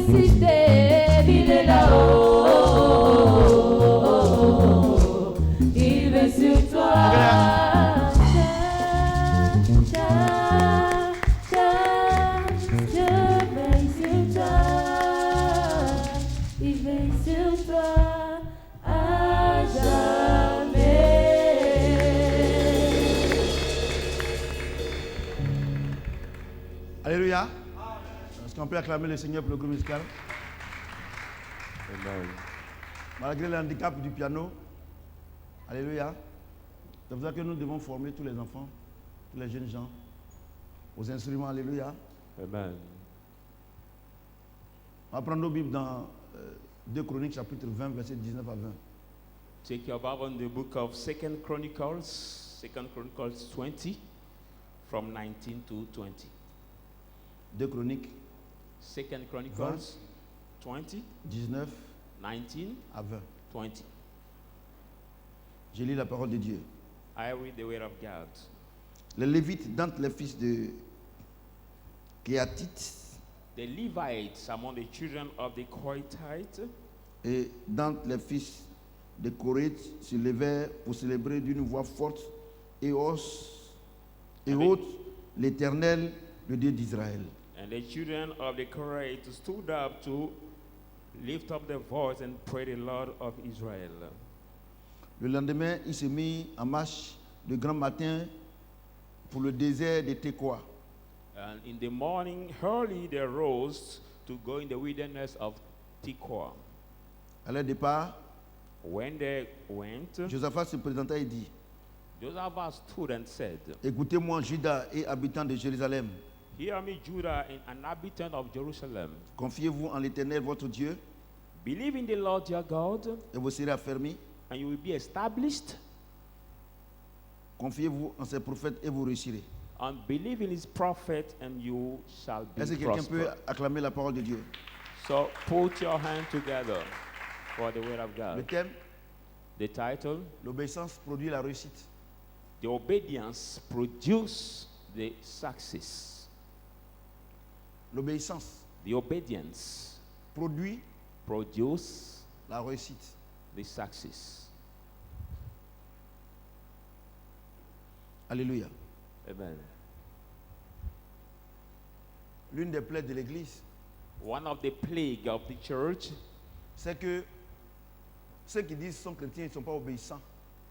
féliciter, il est là-haut. Il veille sur toi. Je veille sur toi. Il veille sur toi à jamais. Alléluia. Est-ce qu'on peut acclamer le Seigneur pour le groupe musical? Amen. Malgré le handicap du piano. Alléluia. C'est pour ça que nous devons former tous les enfants, tous les jeunes gens aux instruments. Alléluia. Amen. On va prendre nos Bibles dans 2 Chroniques chapitre 20, verset 19 à 20. Take your Bible in the book of 2 Chronicles 20, from 19 to 20. 2 Chroniques 2 Chronicles 20, 19 19, à 20. 20. Je lis la parole de Dieu. I read the word of God. Les Lévites, d'entre les fils de Kéatites The Levites among the children of the Kohathites et d'entre les fils de Corée se levèrent pour célébrer d'une voix forte et haute l'Éternel, le Dieu d'Israël. and the children of the Kohathites stood up to lift up their voice and pray the Lord of Israel. Le lendemain, ils se mirent en marche de grand matin pour le désert de Tekoa. And in the morning, early they rose to go in the wilderness of Tekoa. À leur départ, When they went, Josaphat se présenta et dit, Josaphat stood and said, écoutez-moi, Juda et habitants de Jérusalem, Hear me, Judah, and inhabitant of Jerusalem. confiez-vous en l'Éternel votre Dieu Believe in the Lord your God, et vous serez affermis. and you will be established. Confiez-vous en ses prophètes et vous réussirez. And believe in his prophet, and you shall be Est-ce que quelqu'un peut prospered. acclamer la parole de Dieu? So put your hand together for the word of Le God. thème, The title, l'obéissance produit la réussite. The Obedience Produce the Success. L'obéissance The obedience produit produce la réussite. the success. Alléluia. Amen. L'une des plaies de l'Église, One of the plague of the church c'est que ceux qui disent qu'ils sont chrétiens, ils ne sont pas obéissants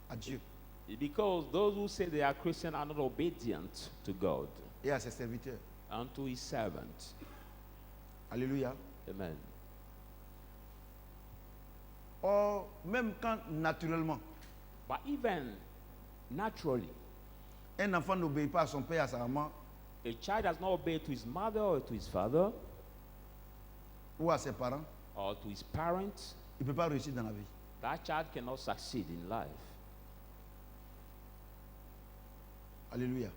à Dieu is because those who say they are Christian are not obedient to God et à ses serviteurs. and to his servants. Alléluia. Amen. Or, même quand naturellement, But even naturally, un enfant n'obéit pas à son père et à sa maman a child does not obey to his mother or to his father ou à ses parents, or to his parents, il ne peut pas réussir dans la vie. that child cannot succeed in life. Alléluia.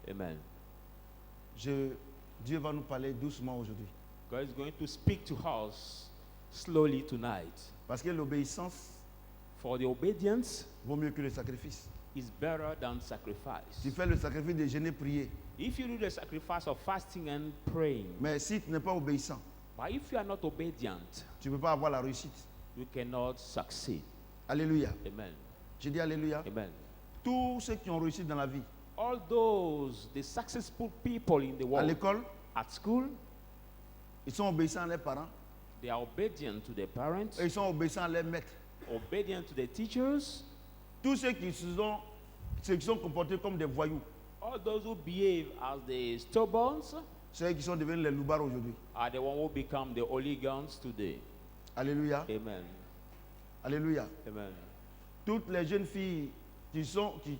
Amen. Dieu va nous parler doucement aujourd'hui. God is going to speak to us slowly tonight. Parce que l'obéissance For the obedience vaut mieux que le sacrifice. is better than sacrifice. Tu fais le sacrifice de jeûner, prier. If you do the sacrifice of fasting and praying, Mais si tu n'es pas obéissant, but if you are not obedient, tu ne peux pas avoir la réussite. you cannot succeed. Alléluia. Amen. Je dis Alléluia. Amen. Tous ceux qui ont réussi dans la vie, All those, the successful people in the à world, l'école, at school, ils sont obéissants à leurs parents they are obedient to their parents, et ils sont obéissants à leurs maîtres. obedient to their teachers. Tous ceux qui sont comportés comme des voyous, All those who behave as the stubborns ceux qui sont devenus les loupards aujourd'hui. are the ones who become the hooligans today. Alléluia. Amen. Alléluia. Amen. Toutes les jeunes filles qui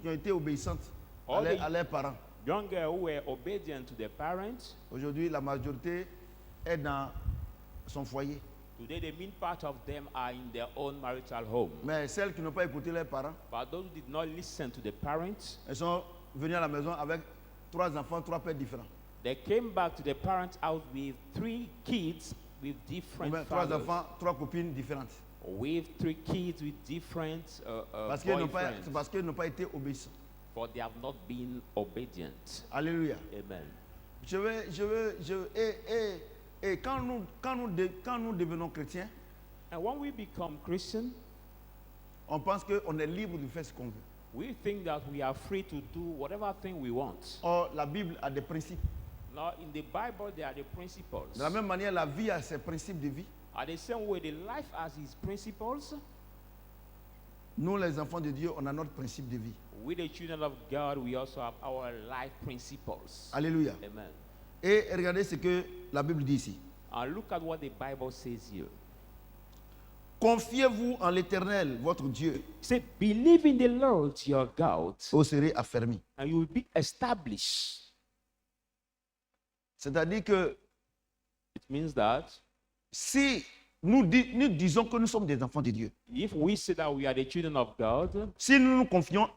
ont été obéissantes All the- à leurs parents. Young girls who were obedient to their parents, Aujourd'hui, la majorité est dans son foyer. today the main part of them are in their own marital home. Mais celles qui n'ont pas écouté leurs parents, But those who did not listen to the parents, elles sont venues à la maison avec 3 enfants, 3 pères différents. they came back to the parents' house with 3 kids with Ou different bien 3 fathers. enfants, 3 copines différentes. With 3 kids with different Parce qu'ils n'ont pas, boyfriends. c'est parce qu'ils n'ont pas été obéissants. For they have not been obedient. Alléluia. Amen. Et quand nous devenons chrétiens, And when we become Christian, on pense qu'on est libre de faire ce qu'on veut. we think that we are free to do whatever thing we want. Or, la Bible a des principes. Now, in the Bible, there are the principles. De la même manière, la vie a ses principes de vie. At the same way, the life has its principles. Nous, les enfants de Dieu, on a notre principe de vie. We, the children of God, we also have our life principles. Alléluia. Amen. Et regardez ce que la Bible dit ici. And look at what the Bible says here. Confiez-vous en l'Éternel, votre Dieu, It says, believe in the Lord your God, vous serez affermis. and you will be established. C'est-à-dire que It means that si nous disons que nous sommes des enfants de Dieu, if we say that we are the children of God, si nous nous confions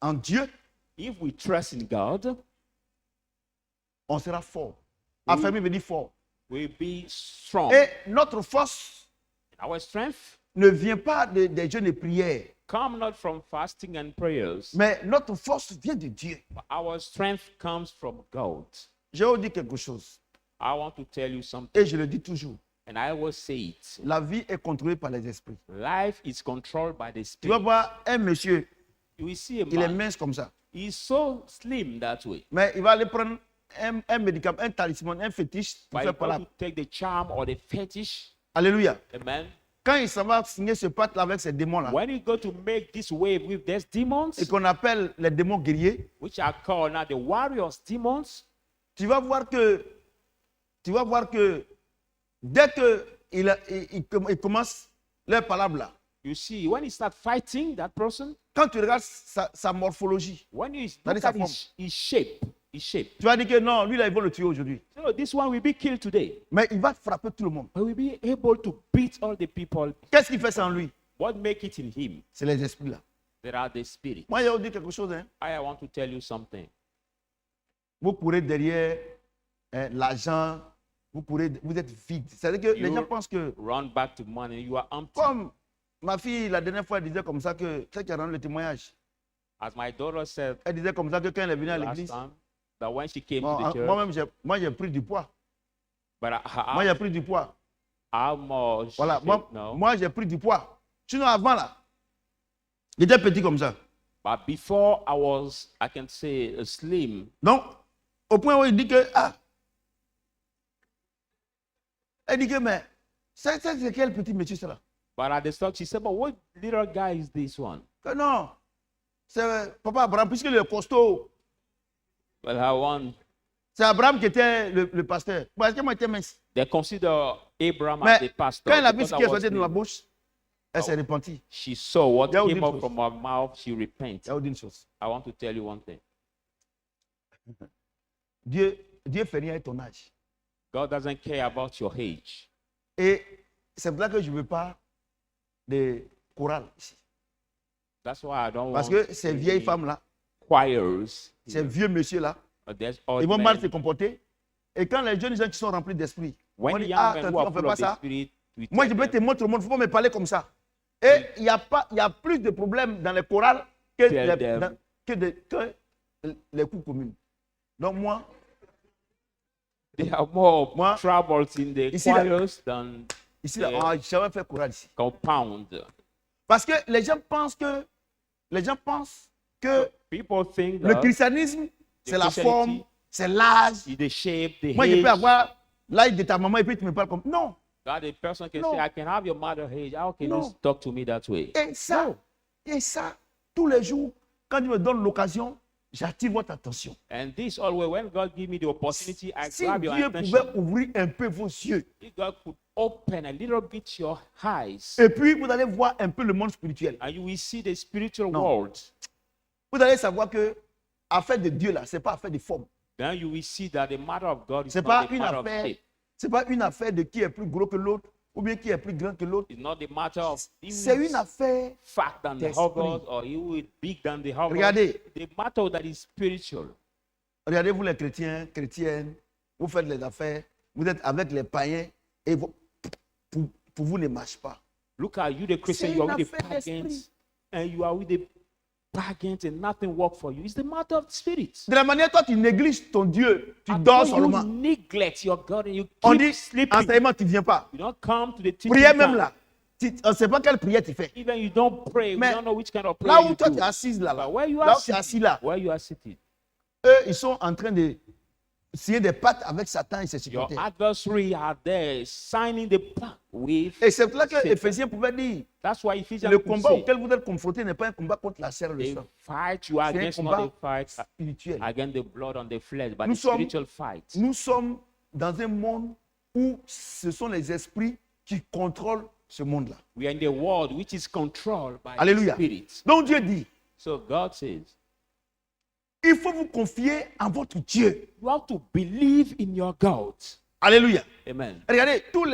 en Dieu, if we trust in God, on sera fort. Affermi veut dire fort. we'll be strong. Et notre force Our strength ne vient pas des jeûnes et prières, come not from fasting and prayers, mais notre force vient de Dieu. but our strength comes from God. Je vais vous dire quelque chose, I want to tell you something, et je le dis toujours. and I will say it. La vie est contrôlée par les esprits. Life is controlled by the Tu vas Spirit. voir un monsieur, You will see a il est man, mince comme ça, he's so slim that way. mais il va aller prendre un médicament, un talisman, un fétiche pour But faire you par là. got to take the charm or the fetish. Alléluia. Amen. Quand il s'en va signer ce pacte avec ces démons-là, When you go to make this wave with these demons, et qu'on appelle les démons guerriers, which are called now the warriors demons, tu vas voir que dès que il commence leur palabre là, you see, when he start fighting that person, quand tu regardes sa morphologie, when you That look is a at his shape, tu vas dire que non, lui là, ils vont le tuer aujourd'hui. you know, this one will be killed today. Mais il va frapper tout le monde. But will be able to beat all the people. Qu'est-ce qu'il fait sans lui? What make it in him? C'est les esprits là. There are the spirits. Moi, je vais vous dire quelque chose. Hein. I want to tell you something. Vous courez derrière l'argent, vous êtes vide. C'est-à-dire que les You- gens pensent que, Run back to money. You are empty. comme ma fille, la dernière fois, elle disait comme ça que, c'est qui a rendu le témoignage. As my daughter said Elle disait comme ça que quand elle est venue à last l'église, time, that when she came bon, to the church, moi-même, j'ai pris du poids. but Moi, j'ai pris du poids. how much? Voilà, shape, no? moi j'ai pris du poids. Sinon, avant là, j'étais petit comme ça. But before I can say slim. Donc, au point où il dit que, elle dit que, mais, c'est quel petit monsieur ça là? But at the start, she said, but what little guy is this one? Que non, c'est papa Abraham, puisque il est costaud. Well, I want, C'est Abraham qui était le pasteur. Parce que moi, j'étais mince. they consider Abraham Mais as the pastor. quand elle a vu because ce I qui est was sorti de ma slim. bouche, elle s'est repentie. She saw what Il y a came autre out chose. from her mouth. She Il repented. y a une chose. I want to tell you one thing. Dieu fait rien avec ton âge. God doesn't care about your age. Et c'est pour ça que je ne veux pas de chorale ici. That's why I don't Parce want que ces vieilles femmes-là, choirs. ces vieux messieurs-là, There's old ils vont mal se men. comporter. Et quand les jeunes gens qui sont remplis d'esprit, When on the dit, young ah, men quand who on are ne fait full pas of the ça, spirit, we moi je tell peux them, te montrer au monde, il ne faut pas me parler comme ça. Et il y a plus de problèmes dans les chorales que, Tell them. que les coups communs. Donc moi, there are more Moi, troubles in the ici, là- choirs than ici, là, Yeah. on n'a jamais fait chorale ici. compound. Parce que les gens pensent que People think le that christianisme, c'est la Christianity forme, c'est l'âge. is the shape, the Moi, je peux age. avoir l'âge de ta maman et puis tu me parles comme... Non. That a person can No. say, I can have your mother age. How can No. you talk to me that way? Et ça, tous les jours, quand il me donne l'occasion, j'attire votre attention. And this always, when God give me the opportunity, I Si grab your Dieu attention. pouvait ouvrir un peu vos yeux, If God could open a little bit your eyes, et puis vous allez voir un peu le monde spirituel. and you will see the spiritual No. world. Vous allez savoir que affaire de Dieu là, c'est pas affaire de forme. Then you will see that the matter of God is C'est not pas the une matter of affaire, shape. c'est pas une affaire de qui est plus gros que l'autre ou bien qui est plus grand que l'autre. It's not the matter of C'est une affaire. fat than the d'esprit. others or you is big than the others. Regardez, The matter that is spiritual. regardez vous les chrétiens, chrétiennes, vous faites les affaires, vous êtes avec les païens et pour vous ne marche pas. Look at you, the Christian, C'est you are une with the affaire d'esprit. pagans, and you are with the bargains and nothing work for you. It's the matter of the spirit. De la manière toi tu négliges ton Dieu, tu And dors when seulement. you neglect your God and you On keep dit sleeping, enseignement, tu ne viens pas. you don't come to the teaching Prière même time. là, on ne sait pas quelle prière tu fais. Even you don't pray, Mais we don't know which kind of prayer Là où you toi do. tu es assise là, But where you là are où tu es assis sitting, là, where you are sitting, eux ils sont en train de signer des pactes avec Satan et ses your supporters. adversary are there signing the pact with Et c'est là que Satan. Éphésiens pouvait dire, That's why Ephesians le could combat say, auquel vous êtes confrontés n'est pas un combat contre la chair et le the sang. fight you are C'est un against, not combat a fight spirituel. against the blood on the flesh, but Nous the sommes- spiritual fight. Nous sommes dans un monde où ce sont les esprits qui contrôlent ce monde-là. We are in the world which is controlled by Alléluia. the spirit. Donc Dieu dit, So God says, il faut vous confier en votre Dieu. you have to believe in your God. Alléluia. Amen. Regardez, tous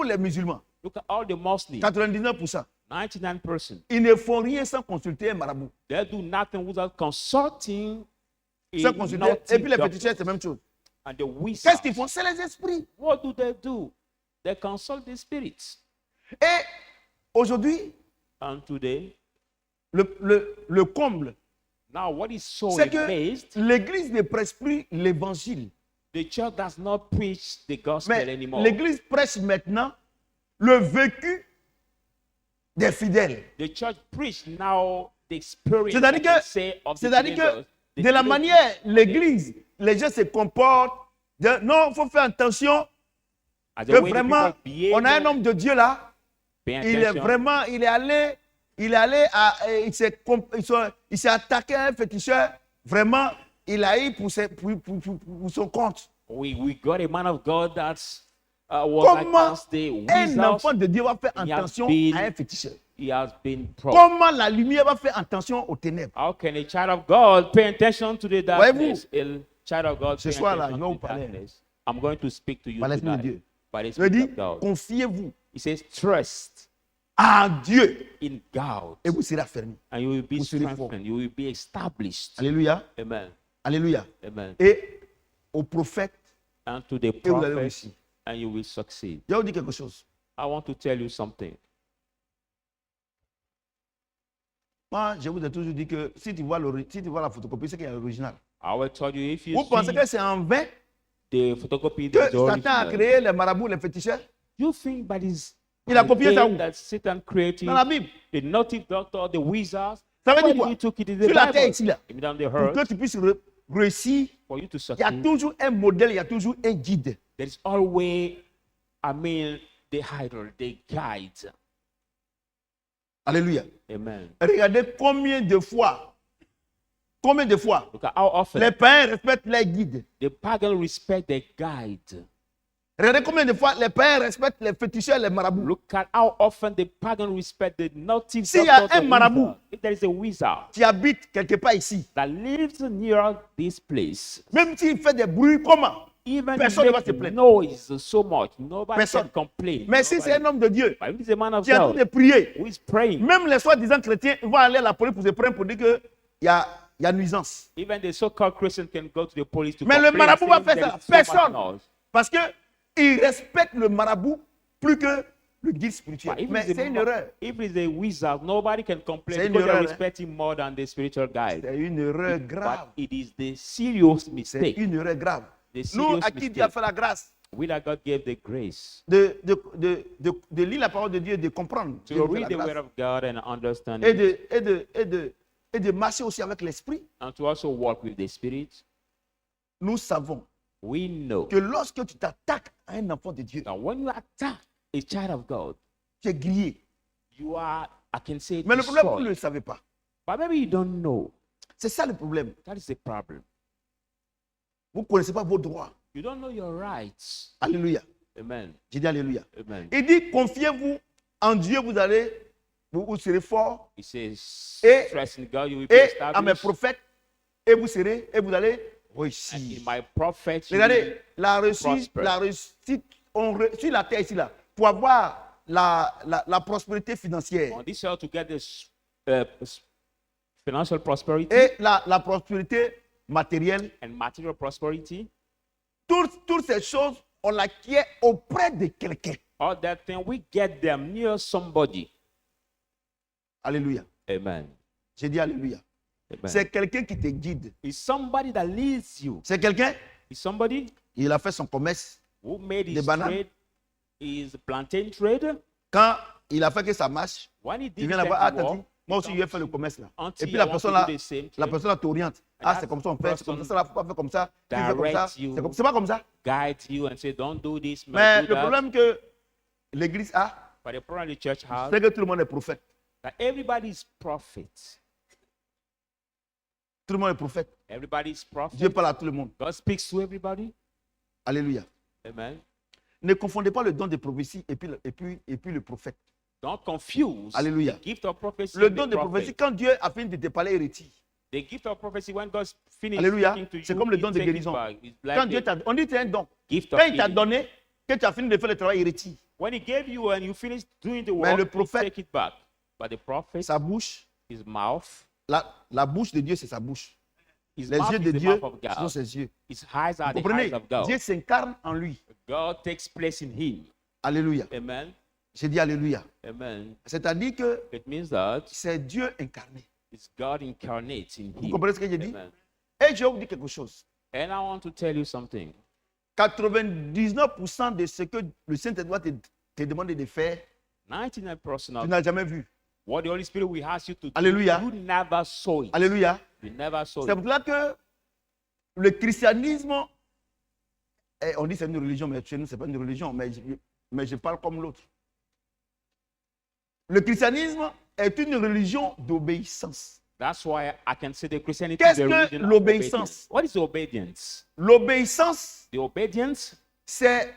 les musulmans, Look at all the Muslims, 99%, 99%. ils ne font rien sans consulter un marabout. They do nothing without consulting a Sans consulter. Et naughty puis les doctor. fétichistes, c'est la même chose. And the wizards, Qu'est-ce qu'ils font? C'est les esprits. what do? They consult the spirits. Et aujourd'hui, And today, le comble, now what is so c'est que amazed, l'église ne prêche plus l'évangile. the church does not preach the gospel Mais anymore. l'église prêche maintenant le vécu des fidèles. The church preach now the experience, C'est-à-dire I can que, say, of the c'est-à-dire believers. que de la manière l'église, les gens se comportent, non, il faut faire attention As que the way the vraiment, people behave, on a un homme de Dieu là, pay il est attention. vraiment, il est allé il s'est attaqué à un féticheur, vraiment, il a eu pour son compte. We got a man of God that was Comment against the un wizards. enfant de Dieu va faire He has attention been- à un féticheur? He has been proud. Comment la lumière va faire attention aux ténèbres? How can a child of God pay attention to the darkness? A child of God Ce pay soir-là, attention je vais to vous the parler. darkness. I'm going to speak to you Par l'Esprit de tonight Dieu. by the Je dis, Spirit of God. confiez-vous He says, trust à Dieu in God, et vous serez affermis. and you will be Vous serez fort. strengthened. You will be established. Alléluia. Amen. Alléluia. Amen. Et au prophète, And to the vous allez prophet, réussir. and you will succeed. je vais vous dire quelque chose. I want to tell you something. Moi, je vous ai toujours dit que si tu vois la photocopie, c'est qu'il y a l'original. I will tell you, if you Vous pensez see que c'est en vain the photocopy que that is Satan a original, créé les marabouts, les féticheurs you think that is Il a copié ça où? that Satan created dans la Bible? the naughty doctor, the wizards. Ça veut dire Where quoi? he took it in the Sur la Bible. terre ici, là, Even on the pour earth, que tu puisses réussir, for you to il y a succeed, toujours un modèle, il y a toujours un guide. there is always, the idol, the guide. Alléluia. Amen. Regardez combien de fois Look at how often les païens respectent les guides. the pagan respect the guide. Regardez combien de fois les païens respectent les féticheurs, les marabouts. Look at how often the pagan respect the naughty S'il y a doctors, un the marabout wizard. If there is a wizard Qui habite quelque part ici, that lives near this place, même s'il fait des bruits, comment? even Personne ne va make se plaindre. noise so much, nobody Personne. can complain. Mais si c'est un homme de Dieu But if it's a man of qui est en train de God prier, who is praying, même les soi-disant chrétiens vont aller à la police pour se prendre pour dire qu'il y a nuisance. even the so-called Christian can go to the police to Mais le complain, marabout va saying faire there ça. is so much Personne. noise. Parce qu'il respecte le marabout plus que le guide spirituel. But if Mais it's a c'est une ma- erreur. if it's a wizard, nobody can complain C'est une because they erreur, respect him more than the spiritual guide. C'est une erreur But grave. it is the serious C'est mistake. une erreur grave. The Nous, serious à qui Dieu a mistake. fait la grâce We that God gave the grace de lire la parole de Dieu et de comprendre, Dieu to nous fait read la the word grâce. of God and understand Et it, de marcher aussi avec l'esprit, and to also walk with the Spirit. nous savons We know que lorsque tu t'attaques à un enfant de Dieu, that when you attack a child of God, tu es grillé. you are, I can say, Mais le problème, vous ne destroyed. le savez pas. But maybe you don't know. C'est ça le problème. That is the problem. Vous ne connaissez pas vos droits. You don't know your rights. Alléluia. Amen. J'ai dit Alléluia. Amen. Il dit, confiez-vous en Dieu, vous serez fort. He says, Et- trust in God, you will be Et à mes established. prophètes, et vous allez And réussir. in my prophets, you Regardez, will la réussite, prosper. sur la terre ici, là, pour avoir la prospérité financière on this earth to get this financial prosperity et la prospérité matérielle, and material prosperity, toutes ces choses, on l'acquiert auprès de quelqu'un. all that thing, we get them near somebody. Alléluia. Amen. J'ai dit Alléluia. Amen. C'est quelqu'un qui te guide. It's somebody that leads you. C'est quelqu'un, It's somebody il a fait son commerce. who made Des his bananes. trade, his plantain trade. Quand il a fait que ça marche, When he il did vient that là-bas, ah, work, Tati, moi aussi, je vais faire le commerce là. until Et puis I la want personne to là, do the same la thing. personne là t'oriente. Ah, c'est comme ça on fait, c'est comme ça, là, faut pas faire comme ça. Tu fais comme ça. Direct you. C'est pas comme ça. Guide you and say, don't do this, Mais do le that. problème que l'église a, But the problem the church has, c'est que tout le monde est prophète. that everybody is prophet. Tout le monde est prophète. Everybody is prophet. Dieu parle à tout le monde. God speaks to everybody. Alléluia. Amen. Ne confondez pas le don de prophétie et puis le prophète. Don't confuse Alléluia. the gift of prophecy Le and don the de prophet. prophétie, quand Dieu a fini de te parler, il retire. The gift of prophecy, when God finishes Alléluia. speaking to you, C'est comme le don he de take it guérison. back. It's Quand like Dieu the t'a, on dit que c'est un don. gift of Quand il t'a healing. donné, que tu as fini de faire le travail, il retire. When he gave you and you finish doing the Mais work, le he prophète- take it back. But the prophet, Sa bouche, his mouth, la bouche de Dieu, c'est sa bouche. his Les mouth yeux is de the Dieu, mouth of ce sont God. ses yeux. His eyes are Vous the comprenez? eyes of God. Dieu s'incarne en lui. God takes place in him. Alléluia. Amen. J'ai dit Alléluia. Amen. C'est-à-dire que It means that c'est Dieu incarné. it's God incarnate in Vous him. comprenez ce que j'ai dit? Amen. Et je vais vous dire quelque chose. And I want to tell you something. 99% de ce que le Saint-Esprit te demande de faire, 99% tu of n'as jamais vu. what the Holy Spirit will ask you to do, Alléluia. you never saw it. Alléluia. You never saw C'est it. pour cela que le christianisme, on dit c'est une religion, mais chez nous, ce n'est pas une religion, mais je parle comme l'autre. Le christianisme est une religion d'obéissance. That's why I can say the Christianity is Qu'est-ce the que religion of l'obéissance? obedience. What is obedience? L'obéissance, The obedience c'est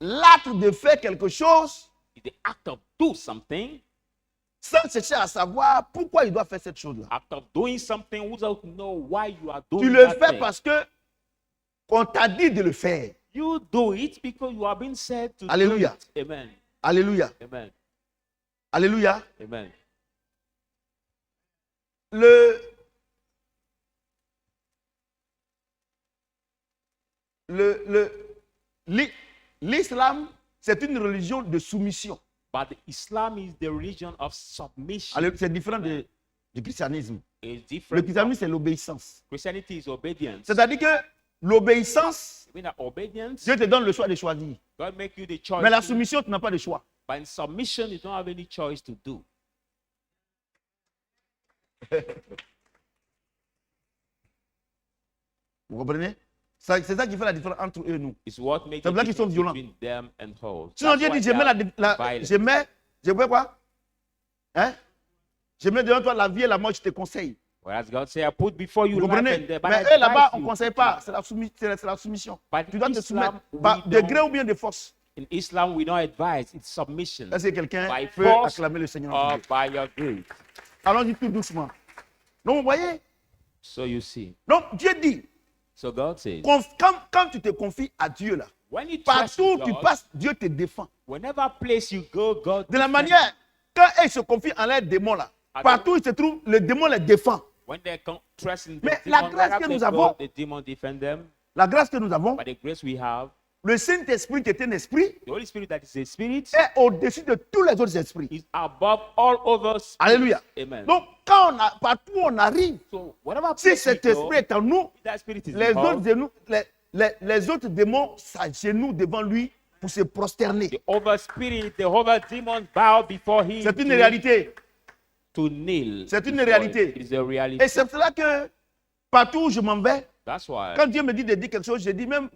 l'acte de faire quelque chose is the act of do something, sans chercher à savoir pourquoi il doit faire cette chose-là. act of doing something without know why you are doing Tu le that fais thing. parce que on t'a dit de le faire. You do it because you have been said to Alléluia. do it. Amen. Alléluia. Amen. Alléluia. Amen. L'islam, c'est une religion de soumission. But Islam is the religion of submission. C'est différent du christianisme. It's Le different. christianisme, c'est l'obéissance. Christianity is obedience. C'est-à-dire que l'obéissance, I mean that obedience, Dieu te donne le choix de choisir. God make you the choice. Mais la to- soumission, tu n'as pas de choix. But in submission, you don't have any choice to do. Vous comprenez? C'est ça qui fait la différence entre eux et nous. It's what makes C'est the là qu'ils sont difference violents. between them and us. Sinon, That's Dieu why dit, they are violent. je mets quoi? Hein? Je mets devant toi la vie et la mort, je te conseille. Whereas God say, I put before you Vous life comprenez? and death. But Mais I eux là-bas, advise on ne you. conseille pas. C'est la soumission. But Tu dois te Islam, soumettre we par de don't- gré ou bien de force. In Islam, we don't advise. It's submission. Est-ce que quelqu'un By peut force acclamer le Seigneur? or by your grace. Allons-y tout doucement. Donc, vous voyez? So you see. Donc, Dieu dit, So God says, quand tu te confies à Dieu là, when you trust partout où in tu God, passes, Dieu te défend. whenever place you go, God De la defends manière, quand ils se confient en leurs démons là, partout où ils se trouvent, le démon les défend. you. When they trust in the Mais la demon, grâce wherever que they nous go, avons- the demon defend them. La grâce que nous avons, By the grace we have, le Saint-Esprit qui est un esprit, the Holy Spirit that is a spirit est au-dessus de tous les autres esprits. is above all other spirits. Alléluia. Amen. Donc, partout où on arrive, So whatever si place cet we go, esprit est en nous, if that spirit is les involved, les autres démons s'agenouillent devant lui pour se prosterner. the other spirit, the other demon bow before him C'est une to, réalité. to kneel. C'est une before réalité. him. It is a reality. Et c'est pour cela que partout où je m'en vais, That's why quand Dieu me dit de dire quelque chose, je dis même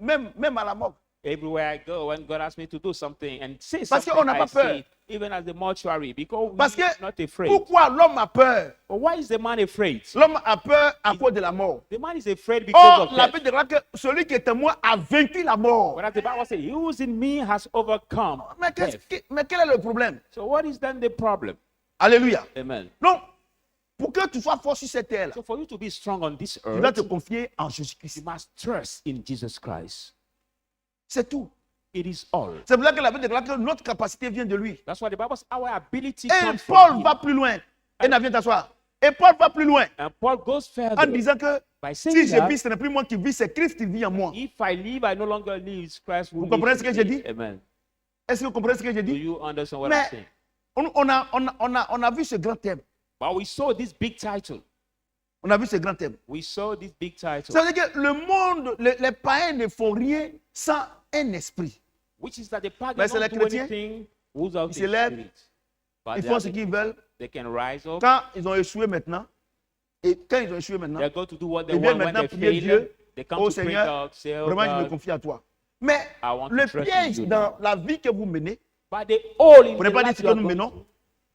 à la mort. everywhere I go, when God asks me to do something and say Parce something, qu'on n'a I pas peur. say it, even at the mortuary, because Parce we are que not afraid. pourquoi l'homme a peur? But why is the man afraid? L'homme a peur à cause de la mort. The man is afraid because Or, of la death. Bible dira que celui qui est en moi a vaincu la mort. Whereas the Bible says, he who is in me has overcome Mais, death. mais quel est le problème? So what is then the problem? Alléluia. Amen. Donc, pour que tu sois fort sur cette terre, So for you to be strong on this tu dois earth, te confier en Jésus-Christ. you must trust in Jesus Christ. C'est tout. It is all. C'est pour ça que la Bible déclare que notre capacité vient de lui. That's why the Bible says our ability Et comes Paul from va him. plus loin. Et viens t'asseoir. Et Paul va plus loin And Paul goes en further disant que by si saying je that vis, ce n'est plus moi qui vis, c'est Christ qui vit en moi. if I live, I no longer live, it's Christ who Vous comprenez lives ce que in j'ai me. dit? Amen. Est-ce que vous comprenez ce que j'ai Do dit? you understand what I'm Mais saying? on a vu ce grand thème. But we saw this big title. On a vu ces grands thèmes. We saw this big title. Ça veut dire que le monde, les païens ne font rien sans un esprit. Which is that the pagans Mais c'est les don't do chrétiens, anything without ils the se lèvent, spirit. But Ils they, font are- ce qu'ils veulent. they can rise up. Quand ils ont échoué maintenant, et quand ils ont échoué maintenant, They're going to do what they ils viennent want when maintenant they prier fail. Dieu. They come Oh to pray Seigneur, God, say, oh vraiment je me God, confie à toi. Mais I want to le trust in piège you dans now. la vie que vous menez, But the all in vous ne the pas dire life ce you que are nous going menons. through,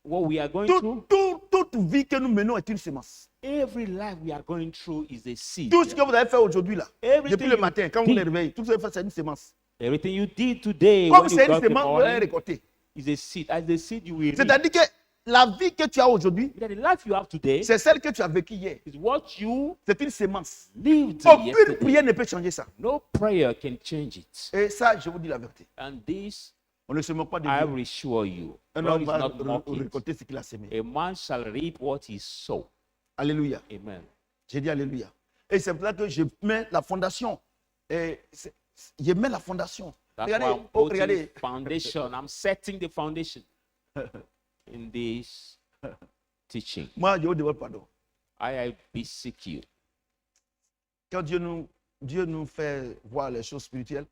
what we are going through, Toute vie que nous menons est une semence. every life we are going through is a seed. Tout ce que vous avez fait aujourd'hui là, Everything depuis le you matin, quand vous did. vous réveillez, tout ce que vous avez fait, c'est une semence. Everything you did today, Comme when you c'est une got the semence, vous allez morning, récolter. is a seed. As the seed you will reap. C'est-à-dire que la vie que tu as aujourd'hui, That the life you have today c'est celle que tu as vécue hier. is what you C'est une semence. lived Aucune yesterday. prière ne peut changer ça. No prayer can change it. Et ça, je vous dis la vérité. And this, On ne se moque pas de I Dieu. reassure you, Un God homme is va not mocking. récolter ce qu'il a semé. A man shall reap what he sow. Alléluia. Amen. J'ai dit Alléluia. Et c'est pour ça que je mets la fondation. Et je mets la fondation. That's Regardez, why I'm oh, putting regardez. foundation. I'm setting the foundation in this teaching. Moi, je vous demande pardon. I beseech you. Quand Dieu nous fait voir les choses spirituelles,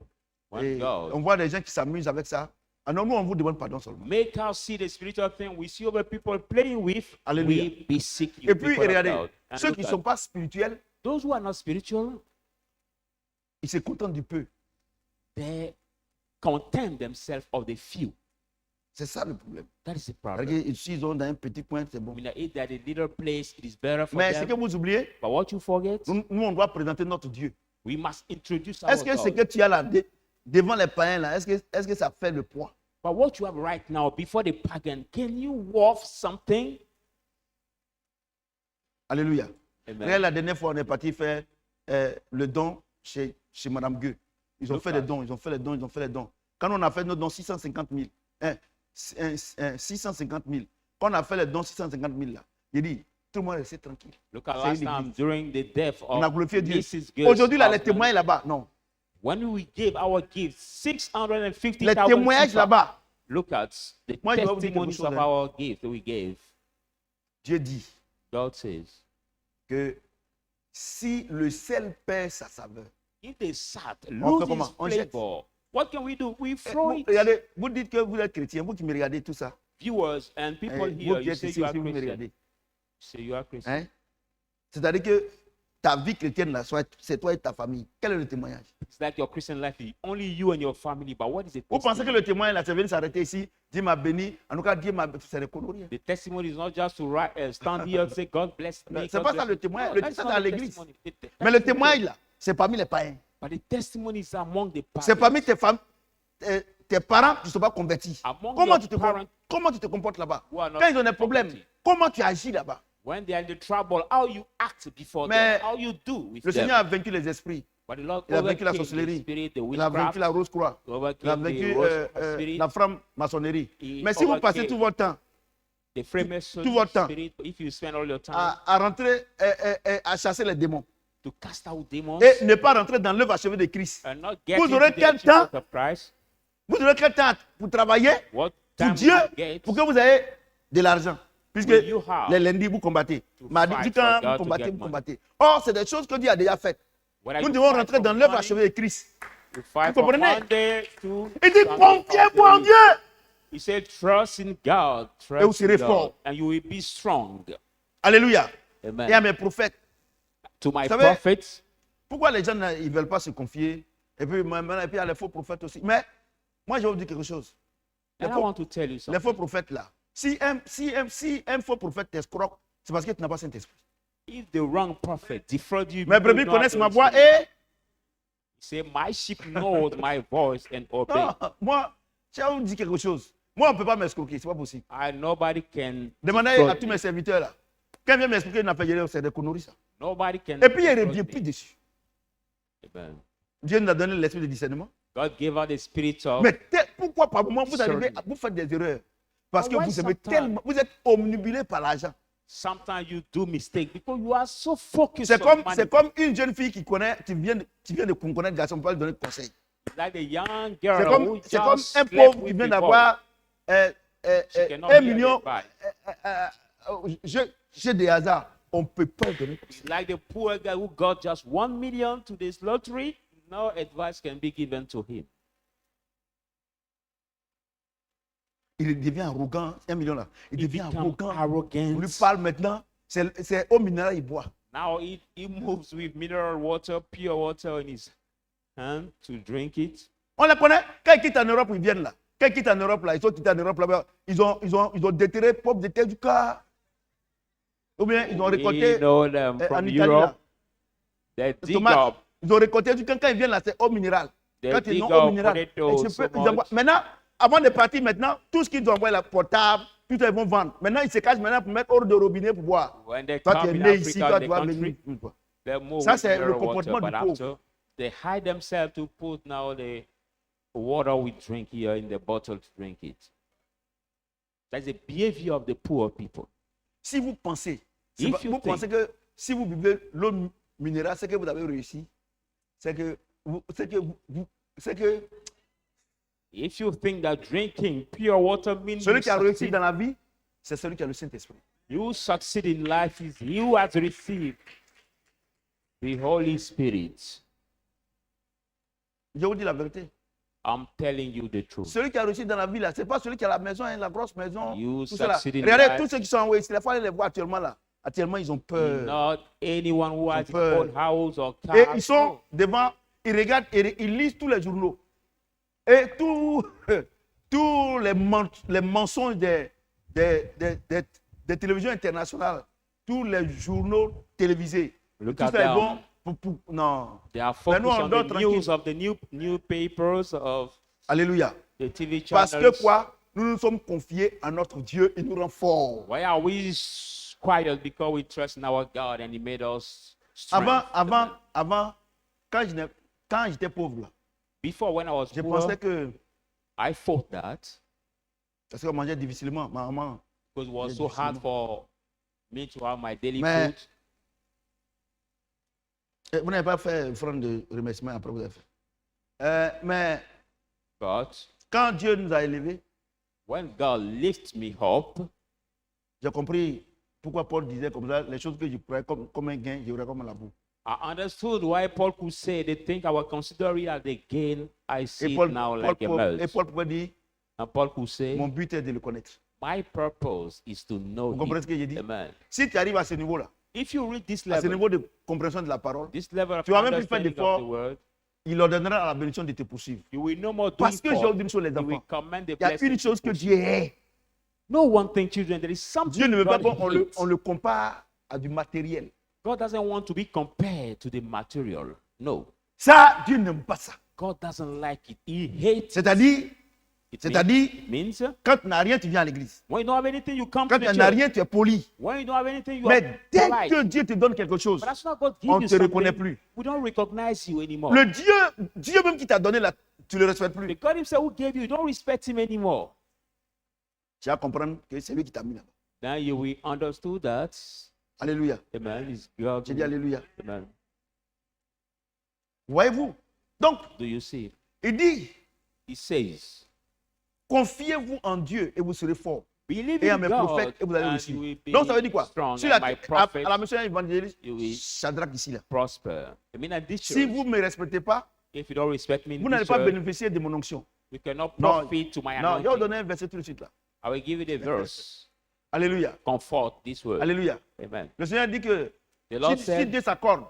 When et God on voit des gens qui s'amusent avec ça, alors nous, on vous demande pardon seulement. make us see the spiritual thing we see other people playing with, Alléluia. we beseech you. Et puis, people of regardez, God. And ceux look qui ne at sont pas spirituels, those who are not spiritual, ils se contentent du peu. they content themselves of the few. C'est ça le problème. That is the problem. Regardez, ici, ils sont dans un petit coin, c'est bon. When they eat at a little place, it is better for Mais ce que them. vous oubliez, But what you forget, nous, on doit présenter notre Dieu. we must introduce our Est-ce que ce God. que tu as là, devant les païens, là, est-ce que ça fait le poids? But what you have right now before the pagan, can you worth something? Alléluia. Amen. Regarde, la dernière fois, on est parti faire le don chez Madame Gueux. Ils ont fait les dons, ils ont fait les dons, ils ont fait les dons. Quand on a fait nos dons, 650 000. 650 000. Quand on a fait les dons, 650 000 là, il dit, tout le monde restait tranquille. Look at C'est last une time église. during the death On a of glorifié Dieu. Mrs. Girl's Aujourd'hui, là, les husband. témoins là-bas, non. When we gave our gifts, Les 650,000 témoignages people. là-bas, Look at the Moi, je vais vous dire quelque testimonies chose, of hein. our gift that we gave. Dieu dit God says, que si le sel perd sa saveur, if the sat On fait loses comment? its On jette. flavor, what can we do? We throw vous, it. regardez, vous dites que vous êtes chrétien, vous qui me regardez tout ça, Viewers and people vous here, qui you êtes say ici you are aussi, vous me Christian. regardez. Say you are Christian. Hein? C'est-à-dire que ta vie chrétienne, là, c'est toi et ta famille. Quel est le témoignage? It's like your Christian life is only you and your family. But what is the Vous pensez que testimony? le témoignage, là, c'est venu s'arrêter ici, Dieu m'a béni, en tout cas, Dieu m'a béni, c'est des conneries. The testimony is not just to stand here and say God bless me. C'est God pas ça bless le me." témoignage. No, Le that's ça, not c'est à the l'église. testimony. Mais le témoignage, là, c'est parmi les païens. But the testimony is among the C'est parents. parmi tes femmes, tes parents qui ne sont pas convertis. Among Comment your parents comment tu te comportes là-bas? who are not Quand ils ont des problèmes, converted. comment tu agis là-bas? When they are in the trouble, how you act before Mais them, how you do with Le them. Seigneur a vaincu les esprits. But the Lord Il a vaincu la overcame the sorcellerie. spirit, the Il a vaincu witchcraft, la Rose-Croix. he Il a overcame vaincu the rose spirit, la franc-maçonnerie. He Mais si vous passez overcame tout votre temps the Freemason tout votre temps spirit. If you spend all your time à rentrer, à chasser les démons to cast out demons et ne pas rentrer dans l'œuvre achevée de Christ, and not get Vous into aurez the quel achievement temps? of Christ, vous aurez quel temps pour travailler what pour time Dieu will you get pour que vous ayez de l'argent? Puisque Will you have les lundis, vous combattez. to Mardi, fight du temps, for God vous to combattez, get vous money? combattez. Or, c'est des choses que Dieu a déjà faites. Whether Nous you devons fight rentrer for dans l'œuvre money, achevée de Christ. you fight Vous for comprenez? Monday to Il dit, Sunday confiez-vous of en the Dieu. week. He said, trust in God, vous trust serez in God, fort. and you will be strong. Alléluia. Amen. Et à mes prophètes. To my Vous savez, prophets, Pourquoi les gens ils ne veulent pas se confier? Et puis, il y a les faux prophètes aussi. Mais moi, je vais vous dire quelque chose. Les and I faux, want to tell you les something. faux prophètes là, si un faux prophète t'escroque, c'est parce que tu n'as pas Saint-Esprit. If the wrong prophet defraud you, Mes because brebis you don't have connaissent the ma Holy voix Spirit. et. Say, my sheep know my voice and obey. Non, moi, je vais vous dire quelque chose. Moi, on ne peut pas m'escroquer, c'est pas possible. Nobody can. Demandez defraud à tous me. mes serviteurs là. Quand ils viennent m'expliquer une affaire, c'est des conneries ça. Nobody can. Et puis il ne defraud revient me. plus dessus. Amen. Dieu nous a donné l'esprit de discernement. God gave us the spirit of. Mais pourquoi par moment vous arrivez Discernement. à vous faire des erreurs? Parce que But why vous aimez sometimes- tellement, vous êtes omnibulé par l'argent. Sometimes you do mistake because you are so focused C'est on money. comme une jeune fille qui vient de connaître garçon, on peut lui donner conseil. Like a young C'est girl comme, who c'est comme just un slept pauvre qui with vient people. d'avoir She cannot 1 hear million the advice. j'ai des hasards. On ne peut pas donner. It's like the poor guy who got just 1 million to this lottery. No advice can be given to him. Il devient arrogant. 1 million là. Il He devient becomes arrogant. arrogant. On lui parle maintenant. C'est au minéral, il boit. Now he moves with mineral water, pure water in his hand to drink it. On les connaît. Quand ils quittent en Europe, ils viennent là. Quand ils quittent en Europe, là, ils sont quittés en Europe là-bas. Ils ont déterré propre de terre du cas. Ou bien ils ont récolté We know them en from Italie Europe. là. They dig Tomates, up. ils ont récolté du camp. Quand ils viennent là, c'est eau minérale. They Quand ils dig ont eau up minérale, potatoes et so ils envoient. much. Maintenant, avant de partir maintenant, tout ce qu'ils envoient là, portable, tout ça, ils vont vendre. Maintenant, ils se cachent maintenant pour mettre hors de robinet pour boire. When they Toi, tu come es in né ici, Africa, toi, in tu the vas country, venir. Quoi. they move Ça, with c'est le mineral comportement water, du but pauvre. after they hide themselves to put now the water we drink here in the bottle to drink it. That's the behavior of the poor people. Si vous pensez, If you vous pensez que si vous buvez l'eau minérale, c'est que vous avez réussi. C'est que If you think that drinking pure water means celui you qui a réussi succeed, dans la vie, c'est celui qui a le Saint-Esprit. you succeed in life is he who has received the Holy Spirit. Je vous dis la vérité. I'm telling you the truth. Celui qui a réussi dans la vie, là, ce n'est pas celui qui a la maison, hein, la grosse maison. You Tout ça, là. succeed in Regardez, life. tous ceux qui sont envoyés ici, il faut aller les voir actuellement là. Actuellement, ils ont peur. Not anyone who has his peur. own house or car. Et ils sont devant, ils regardent et ils lisent tous les journaux. Et tous les mensonges des télévisions internationales, tous les journaux télévisés, Look tout at ça est them. bon non. They are Mais nous, focused on on dort the news tranquille. of the newspapers, of Alléluia. the TV Parce channels. que quoi? Nous nous sommes confiés à notre Dieu, il nous rend forts. Why are we quiet? Because we trust in our God and He made us strong. Avant, quand j'étais pauvre, là, Before, when I was je poor, pensais que, I thought that parce qu'on mangeait difficilement, ma maman. because it was Yeah, so hard difficilement. for me to have my daily Mais- food. Vous n'avez pas fait offrande de remerciement après vous avez fait. Mais But quand Dieu nous a élevés, when God lifted me up, j'ai compris pourquoi Paul disait comme ça, les choses que je croyais comme un gain, je verrais comme un labour. I understood why Paul could say the thing I was considering as a gain, I see Et it Paul, now like a Paul mulch. pouvait dire, And Paul could say, mon but est de le connaître. my purpose is to know Vous comprenez Him. ce que j'ai dit? Amen. Si tu arrives à ce niveau-là, If you read this à ce level, niveau de compréhension de la parole, this level of tu vas même plus faire understanding of d'efforts. the word, il ordonnera à la bénédiction de te poursuivre. you will no more do Parce que j'ai effort. dit une chose, les You will enfants. command the Il y a blessing une to chose que push. Dieu est. No one thing, children. There is something Dieu ne veut pas God qu'on hates. le compare à du matériel. God doesn't want to be compared to the material. No. Ça, Dieu n'aime pas ça. God doesn't like it. He hates C'est-à-dire, it. Means quand tu n'as rien, tu viens à l'église. when you don't have anything, you come Quand to tu the n'as church. rien, tu es poli. When you don't have anything, you Mais are dès polite. que Dieu te donne quelque chose, But that's not God give on you ne te something. reconnaît plus. We don't recognize you anymore. Le Dieu même qui t'a donné là, tu ne le respectes plus. The God Himself who gave you, you don't respect Him anymore. Tu vas comprendre que c'est lui qui t'a mis là-bas. Now you will understood that. Alléluia. Amen. Is God. J'ai dit Alléluia. Amen. Voyez-vous? Donc, Do you see? il dit, He says, confiez-vous en Dieu et vous serez forts. believe Et à in mes God prophètes et vous allez and réussir. you will be Donc ça veut dire quoi? strong. Sur And la, my prophet à la mission évangéliste, you will Shadrach ici là. prosper. I mean, at this Si church, vous ne me respectez pas, if you don't respect me in vous n'allez this pas church, bénéficier de mon onction. you cannot Non, profit to my non, je vais vous anointing. donner un verset tout de suite là. I will give you the verse. Alléluia. Comfort this word. Alléluia. Amen. Le Seigneur dit que The Lord si said, Dieu s'accorde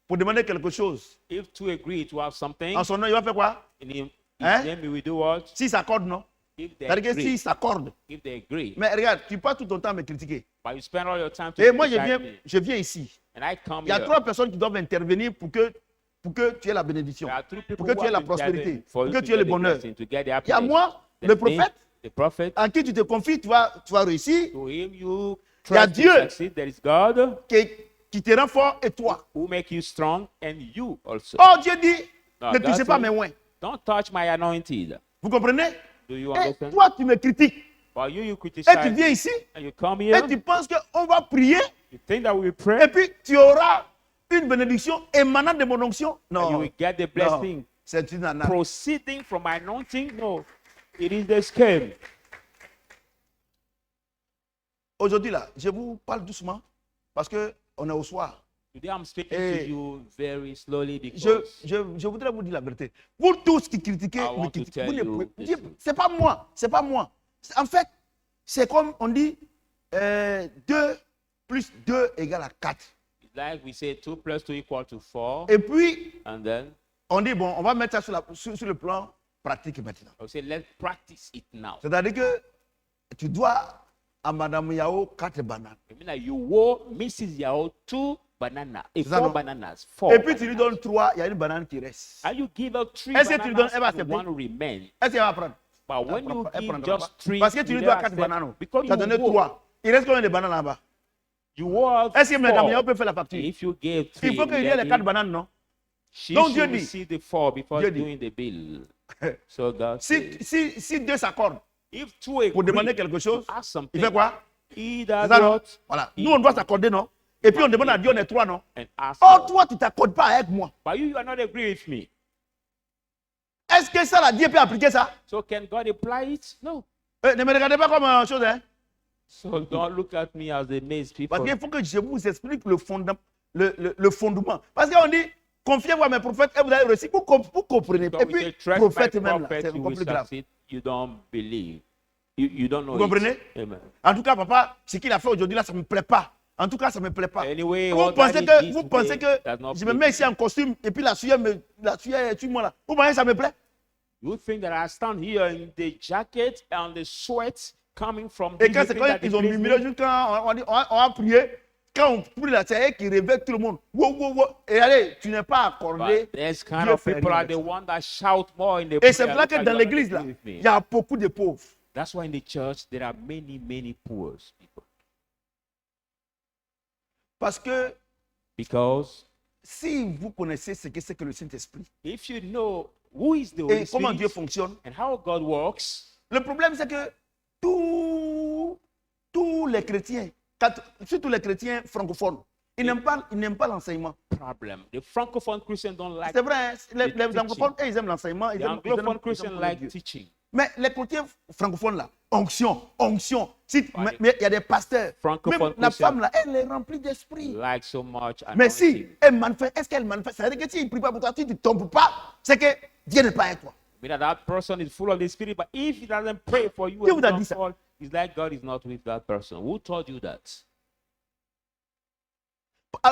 pour demander quelque chose, if two agree to have something, en son nom, il va faire quoi? in His Hein? name, He will do what? S'il s'accorde, non? If they C'est-à-dire que agree. s'il s'accorde. If they agree. Mais regarde, tu passes tout ton temps à me critiquer. But you spend all your time to Et moi, criticize me. je viens ici. And I come Il y a here. 3 personnes qui doivent intervenir pour que tu aies la bénédiction. There are three people Pour que who tu aies la have been gathered prospérité. for Pour you que to tu aies le get the bonheur. blessing, to get the Il y a happiness. moi, The le me, prophète, the prophet, à qui tu te confies, tu vas réussir, to him you Il y a trust to Dieu. succeed. There is God qui te rend fort et toi. who make you strong and you also. Oh, Dieu dit, No, ne God touchez pas said, mes oins. don't touch my anointed. Vous comprenez? Do you Et understand? toi, tu me critiques. But you Et tu criticize viens ici and you come et here. tu penses qu'on va prier You think that we will et pray puis tu auras une bénédiction émanant de mon onction. and you Non, will get the non, blessing c'est une arnaque. proceeding from my anointing? No, it is the scam. Aujourd'hui, là, je vous parle doucement parce qu'on est au soir. Today I'm speaking Eh, to you very slowly Je, because je voudrais vous dire la vérité. Vous tous qui critiquez, I want to critiquez, tell vous ne you pouvez- the Dieu, c'est pas moi, c'est pas moi. En fait, c'est comme on dit 2 plus 2 égale à 4. it's like we say 2 plus 2 equal to 4, Et puis, and then on dit, bon, on va mettre ça sur le plan pratique maintenant. I will say let's practice it now. C'est-à-dire que tu dois à Madame Yao 4 bananes. I mean like you owe Mrs. Yao 2 bananas, ça, 4 non? bananas, 4 Et puis tu lui bananas. donnes 3, il y a une banane qui reste. And you give her 3 Est-ce que tu lui donnes, bananas elle va and accepter? 1 remain. Est-ce qu'elle va prendre? But when you Elle give prendra just pas. 3, Parce que tu lui dois 4 bananes. because Tu as donné 3. Il reste combien de bananes là-bas? you owe Est-ce que Madame Yao 4. peut faire la facture? If you gave 3, Il faut qu'il y ait les 4 bananes, non? she Donc should Dieu dit- receive the 4 before Dieu dit- doing the bill. So God Si, says, si deux s'accordent if 2 pour demander agree quelque chose, to ask il something, fait quoi? he C'est does ça, non? what Voilà. Nous, on doit s'accorder, non? Et puis on demande à Dieu, on est 3, non? and ask Oh, God. toi, tu ne t'accordes pas avec moi. But you are not agree with me. Est-ce que ça, la Dieu peut appliquer ça? So can God apply it? No. Ne me regardez pas comme chose, hein? So don't look at me as the maze people. Parce qu'il faut que je vous explique le fondement. Parce qu'on dit, confiez-vous à mes prophètes et vous allez réussir. Vous comprenez. So Et we puis, say, trust prophète my même, là, prophet, c'est you encore will plus grave. succeed. You don't believe. You don't know Vous comprenez? it. Amen. En tout cas, papa, ce qu'il a fait aujourd'hui, là, ça ne me plaît pas. En tout cas, ça ne me plaît pas. Anyway, Vous what pensez God did que today does not je me please mets ici me. en costume et puis la sueur tue-moi là. Vous pensez que ça me plaît? You think that I stand here in the jacket and the sweat coming from Et this, quand you c'est think quand that ils it ont please murmuré, me? juste quand on a prié, quand on prie là, c'est elle qui réveille tout le monde. Wow, wow, wow. Et allez, tu n'es pas accordé. But this kind Dieu of fait people rien are avec the ça. ones that shout more in the Et c'est prayer. pour ça Look que at dans you, l'église là, agree with me. il y a beaucoup de pauvres. That's why in the church there are many poor people. Parce que Because si vous connaissez ce que c'est que le Saint-Esprit if you know who is the et Holy comment Dieu Spirit fonctionne, and how God works, le problème c'est que tous les chrétiens, surtout les chrétiens francophones, ils n'aiment pas l'enseignement. problem. The francophone Christians don't like C'est vrai, hein, les teaching. anglophones, ils aiment l'enseignement. the anglophone Christians like teaching. Mais les chrétiens francophones là, onction. Ouais. Mais il y a des pasteurs. Francophone Même la Christian. femme là, elle est remplie d'esprit. Like so much. Mais si anointing. elle manifeste, est-ce qu'elle manifeste? Ça veut dire que si il ne prie pas pour toi, si tu ne tombes pas, c'est que Dieu n'est pas avec toi. Mean that person is full of the Spirit, but if he doesn't pray for you, Qui and vous a don't dit ça? fall, it's like God is not with that person. Who told you that?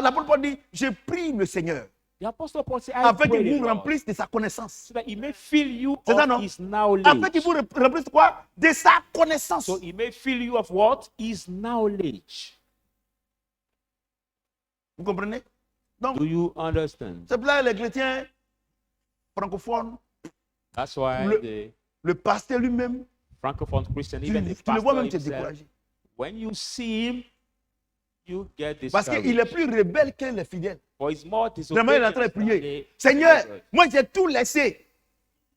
L'apôtre Paul dit, je prie le Seigneur The Apostle Paul said, I afin pray qu'il the vous Lord, remplisse de sa connaissance. so that he may fill you C'est ça, of non? his knowledge. Afin qu'il vous remplisse quoi? De sa connaissance. So he may fill you of what? His knowledge. Vous comprenez? Donc, Do you understand? c'est pour là les chrétiens francophones, That's why Le- le pasteur lui-même, francophone Christian, tu, even the tu le vois pastor même te himself, décourager. when you see him, you get Parce discouraged. qu'il est plus rebelle que les fidèles. For he's more Vraiment, il est en train de disobedient than prier. the- Seigneur, moi j'ai tout laissé.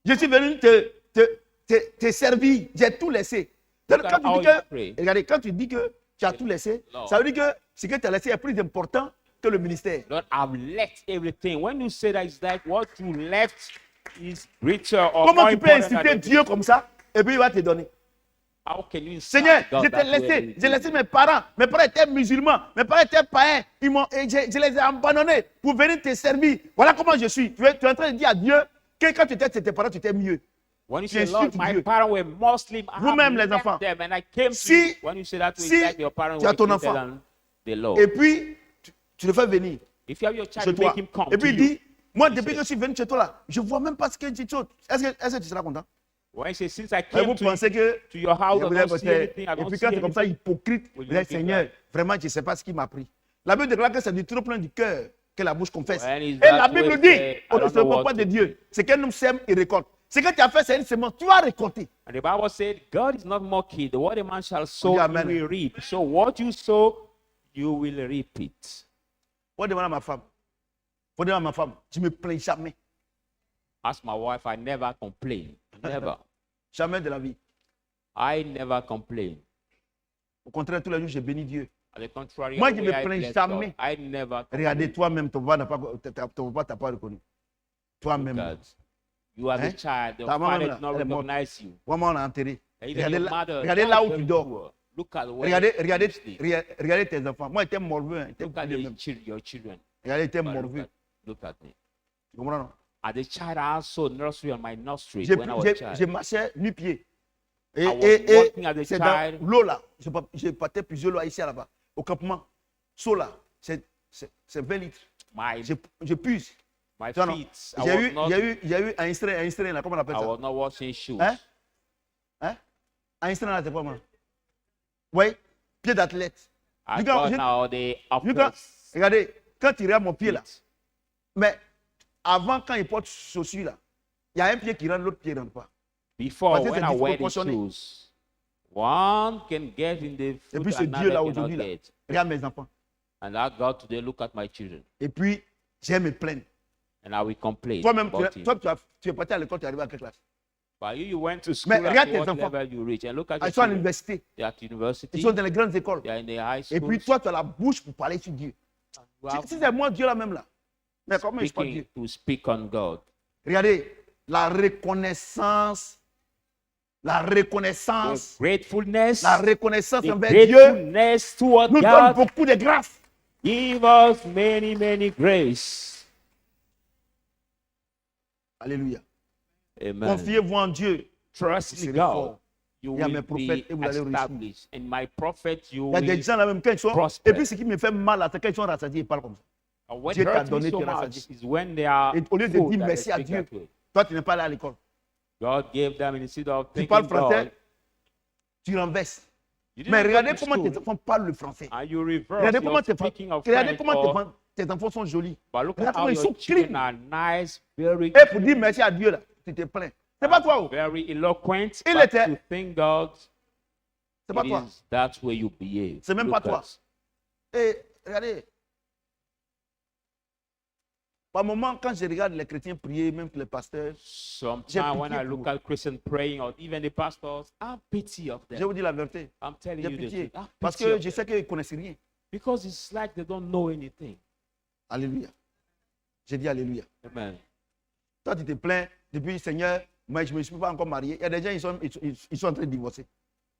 Je suis venu te servir. J'ai tout laissé. Donc, Look at quand tu how dis you que, pray. regardez, quand tu dis que tu as tout laissé, Lord. ça veut dire que ce que tu as laissé est plus important que le ministère. Lord, I've left everything. When you say that, it's like what you left is greater or Comment more tu peux important than insulter the- Dieu comme ça et puis il va te donner? How can you insult Seigneur, God je that t'ai way? laissé. J'ai laissé mes parents. Mes parents étaient musulmans. Mes parents étaient païens. Je les ai abandonnés pour venir te servir. Voilà comment je suis. Tu es en train de dire à Dieu que quand tu étais chez tes parents, tu étais mieux. When you Tu say, Lord, insultes my Dieu. parents were Muslim, I Vous-même, have les enfants. left them and I came to Si- you. When you say that, way, si it's like your parents tu as were ton greater enfant. than the Lord. Et puis, tu le fais venir If you have your child, chez you toi. make him come Et puis to il you. dit, moi, depuis que je suis venu chez toi là, je ne vois même pas ce que tu fais. Est-ce que tu seras content? When you say, since I Et came vous to, pensez que... to your house, I vous don't êtes- see anything, I et don't puis see quand c'est comme ça, anything. hypocrite, Will vous you dites, think Seigneur, that? vraiment, je ne sais pas ce qui m'a pris. La Bible déclare que c'est du trop plein du cœur que la bouche confesse. When is Et that la Bible way dit, say, on I ne don't se know moque what pas de to Dieu. C'est qu'un homme sème, il récolte. Ce que tu as fait, c'est une semence. Tu as récolté. And the Bible said, God is not mocked. What a man shall sow, dit he amen. will reap. So what you sow, you will reap it. Faut demander à ma femme. Faut demander à ma femme. Je ne me plains jamais. Ask my wife, I never complain. Never. Jamais de la vie. I never complain. Au contraire, tous les jours, je bénis Dieu. On the contrary, Moi, je always me I plains bless jamais. God. I never complain. Regardez, toi-même, ton papa t'a pas reconnu. Toi-même. God. You are Hein? the child. Your Ta maman, father là, did not elle est morte. recognize you. Vraiment, on l'a enterré. Even Regardez your là, mother regardez là où died tu when dors. you were. Look at where Regardez, you sleep. regardez tes enfants. Moi, j'étais morveux. Hein, j'étais Look at plus le même. your children. Regardez, j'étais But morveux. look at me. Tu comprends, non? As a child, I also nursery on my nursery J'ai when I was a j'ai child. marché nu-pied. Et, I was walking as a c'est dans child. l'eau là. J'ai parté plusieurs lois ici et là-bas. Au campement. Saut là. C'est 20 litres. My Je puise. my Tu vois, non? feet. Il y a eu un instrait là. Comment on appelle I ça? was not washing shoes. Hein? Hein? Un instrait là, c'est quoi, moi? Oui, pied d'athlète. I You got can- now the You can- upper Regardez, quand il regarde mon pied là, feet. mais avant, quand il porte chaussures là, il y a un pied qui rentre, l'autre pied ne rentre pas. Before, Parce que when c'est I wear the disproportionné. shoes, one can get in the Et foot puis ce and Dieu là another aujourd'hui cannot là, get. regarde mes enfants. And I got today, look at my children. Et puis, j'ai me plaindre. And I will complain Toi-même, about it. tu es parti à l'école, tu es arrivé à quelle classe? But you went to school Mais at regarde tes what enfants. level you reach. And look at Ils your sont à children. l'université, They're at university. ils sont dans les grandes écoles. They're in the high Et school. puis toi, tu as la bouche pour parler sur Dieu. Si c'est moi, Dieu là même là. Mais comment je parle de Speaking Dieu? to speak on God. Regardez, la reconnaissance The gratefulness. The envers Dieu gratefulness toward nous donne God. beaucoup de grâce. Give us many, many grace. Alléluia. Amen. Confiez-vous en Dieu. Trust Vous in serez God. fort. You Il y a mes will be prophètes et vous allez réussir. established. And my prophet, you Il y a des will. gens là même quand ils sont. prosper. Et puis ce qui me fait mal, c'est quand ils sont rassasiés, ils parlent comme ça. And what Dieu t'a hurts me donné, so tu es much rassasié. is when they are Et au lieu de full dire that merci they à speak Dieu, that way. toi tu n'es pas allé à l'école. God gave them instead of Tu thanking parles français, God. tu renverses. You didn't Mais go regardez to comment school, tes enfants parlent le français. and you reverse Regardez your comment speaking of regardez French comment or- tes enfants sont jolis. but look Regarde at how comment ils your sont children clean. are nice, very Et pour dire merci à Dieu là, tu te plains. C'est pas toi. Oh. very eloquent. Il But était- to thank God, C'est pas it toi. is that way you behave. C'est même Look pas toi. at- Et regardez. Par moment, quand je regarde les chrétiens prier, même les pasteurs, Sometimes when pitié I pour look vous. at Christians praying or even the pastors, I have pity of je them. vous dis la vérité. I'm telling J'ai you the pitié. truth. I have Parce pity que of je them. sais qu'ils ne connaissent rien. Because it's like they don't know anything. Alléluia. J'ai dit Alléluia. Amen. Toi, tu te plains depuis Seigneur, moi je ne me suis pas encore marié. Il y a des gens, ils sont en train de divorcer.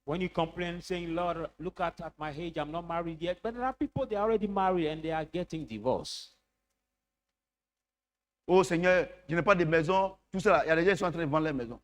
When you complain, saying, Lord, look at my age, I'm not married yet. But there are people, they are already married and they are getting divorced. Oh Seigneur, je n'ai pas de maison. Tout ça, il y a des gens qui sont en train de vendre leur maison.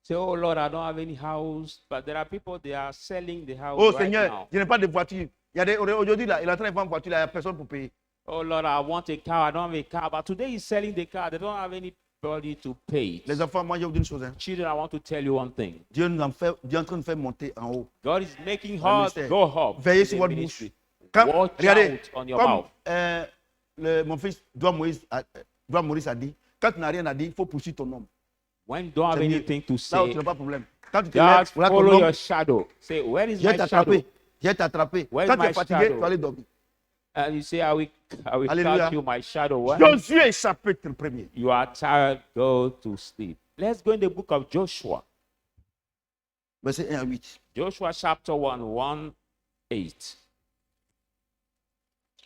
Say, oh Lord, I don't have any house. But there are people, they are selling the house Oh right Seigneur, now. je n'ai pas de voiture. Il y a des, aujourd'hui, là, il est en train de vendre une voiture, là, il n'y a personne pour payer. Oh Lord, I want a car. I don't have a car. But today he's selling the car. They don't have anybody to pay it. Les enfants, moi, je vais vous dire une chose. Hein. Children, I want to tell you one thing. Dieu est en train de faire monter en haut. God is making Le hearts ministère. go up. Veillez in sur the votre ministry. bouche. Quand, Watch regardez, out on your comme mouth. mon fils Doigt Maurice a dit, quand tu n'as rien à dire, il faut poursuivre ton homme. When you don't have C'est mieux. anything to Là où tu say, n'as pas de problème. Quand tu te just lèves, voilà ton follow homme, your shadow. Say, where is je vais my shadow? t'attraper. Je vais t'attraper. Where is Quand tu my es fatigué, shadow? tu vas aller dormir. And you say, I will Hallelujah. catch you my shadow. When Josué chapitre 1er. you are tired, go to sleep. Let's go in the book of Joshua. Verset 1 à 8. Joshua chapter 1, 1, 8.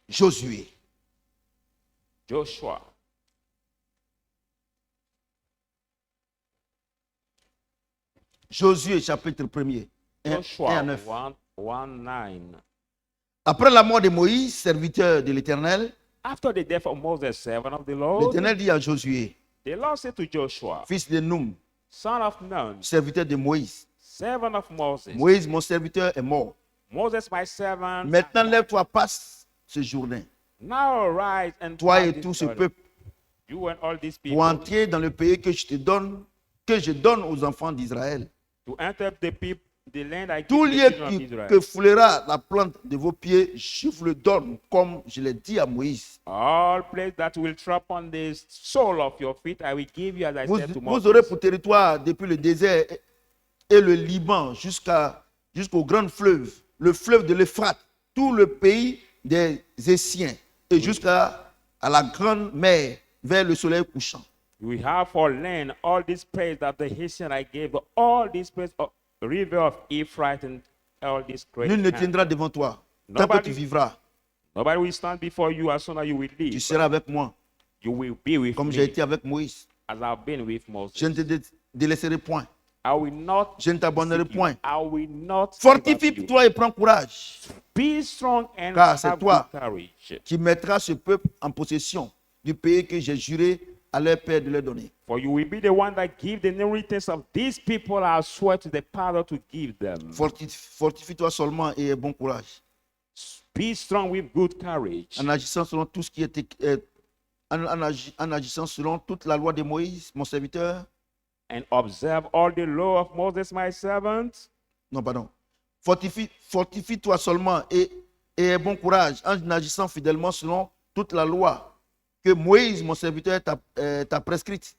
Josué. Joshua. Josué chapitre 1er. 1 à Joshua 9. 1, 1, 9. Après la mort de Moïse, serviteur de l'Éternel, After the death of Moses, servant of the Lord, l'Éternel dit à Josué, the Lord said to Joshua, fils de Noum, son of Nun, serviteur de Moïse, servant of Moses, Moïse, mon serviteur, est mort. Moses, my servant, Maintenant, lève-toi, passe ce Jourdain, now arise and toi pass et this tout ce Jordan, peuple, you and all these pour people, entrer dans le pays que je te donne, que je donne aux enfants d'Israël. to enter the people, the land I give Tout to the lieu children of Israel. que foulera la plante de vos pieds, je vous le donne, comme je l'ai dit à Moïse. All place that will trap on the sole of your feet, I will give you as I said to Vous Moses. aurez pour territoire depuis le désert et le Liban jusqu'au grand fleuve, le fleuve de l'Euphrate, tout le pays des Essiens et jusqu'à la grande mer vers le soleil couchant. We have for land all this place that the Hessian I gave, all this place of river of Euphrates and all this great Nul ne land. tiendra devant toi. Tant que Nobody- tu vivras, Nobody will stand before you as soon as you will tu leave. seras avec moi, You will be with comme j'ai me été avec Moïse. as I've been with Je Moses. ne te délaisserai point. I will not Je ne t'abandonnerai forsake you. point. I will not give up you. Fortifie-toi et prends courage, Be strong and car c'est have toi good courage. qui mettras ce peuple en possession du pays que j'ai juré à leur père de leur donner. For you will be the one that give the inheritance of these people I swear to the Father to give them. Fortifie-toi seulement et aie bon courage, Be strong with good courage. en agissant selon tout ce qui est en agissant selon toute la loi de Moïse, mon serviteur. And observe all the law of Moses, my servant. Non, pardon. Fortifie-toi seulement et aie bon courage en agissant fidèlement selon toute la loi que Moïse, mon serviteur, t'a prescrite.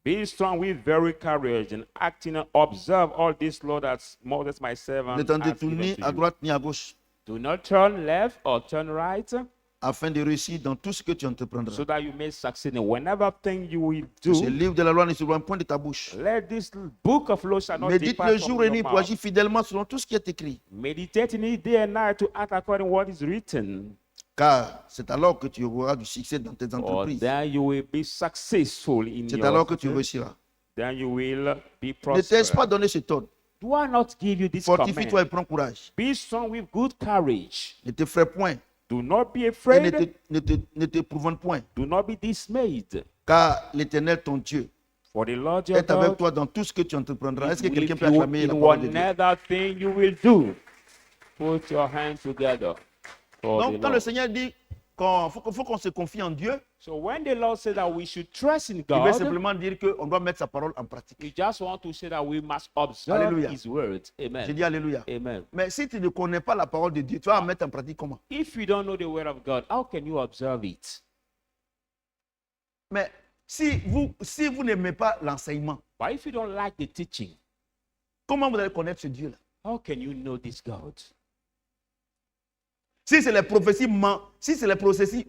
Be strong with very courage and acting and observe all this law that Moses, my servant, Ne t'en has given détourne ni to à you. droite ni à gauche, Do not turn left or turn right, afin de réussir dans tout ce que tu entreprendras. so that you may succeed in whatever thing you will Ce do. livre de la loi ne se loin point de ta bouche. Let this book of law shall not Médite depart le from jour et your nuit pour mouth. agir fidèlement selon tout ce qui est écrit. Meditate in it day and night to act according to what is written. Car c'est alors que tu auras du succès dans tes Or entreprises. then you will be successful in C'est alors que tu your réussiras. then you will be Ne t'ai-je pas prosperous. donné cet ordre? Do I not give you this Fortifie-toi command? et prends courage. Be strong with good courage. Ne t'effraie point Do not be et afraid. ne t'éprouvante point. Do not be dismayed. Car l'Éternel, ton Dieu, For the Lord your est avec God toi dans tout ce que tu entreprendras. Est-ce que is quelqu'un with peut you acclamer la in parole de Dieu? whatever thing you will do. Put your hands together for the Donc, quand le Lord. Seigneur dit qu'il faut qu'on se confie en Dieu, So when the Lord said that we should trust in il veut God, simplement dire qu'on doit mettre sa parole en pratique. we just want to say that we must observe Alléluia. His words. J'ai Amen. dit Alléluia. Amen. Mais si tu ne connais pas la parole de Dieu, tu vas la mettre en pratique comment? If you don't know the word of God, how can you observe it? Mais si vous n'aimez pas l'enseignement, But if you don't like the teaching, comment vous allez connaître ce Dieu-là? how can you know this God? Si c'est les prophéties,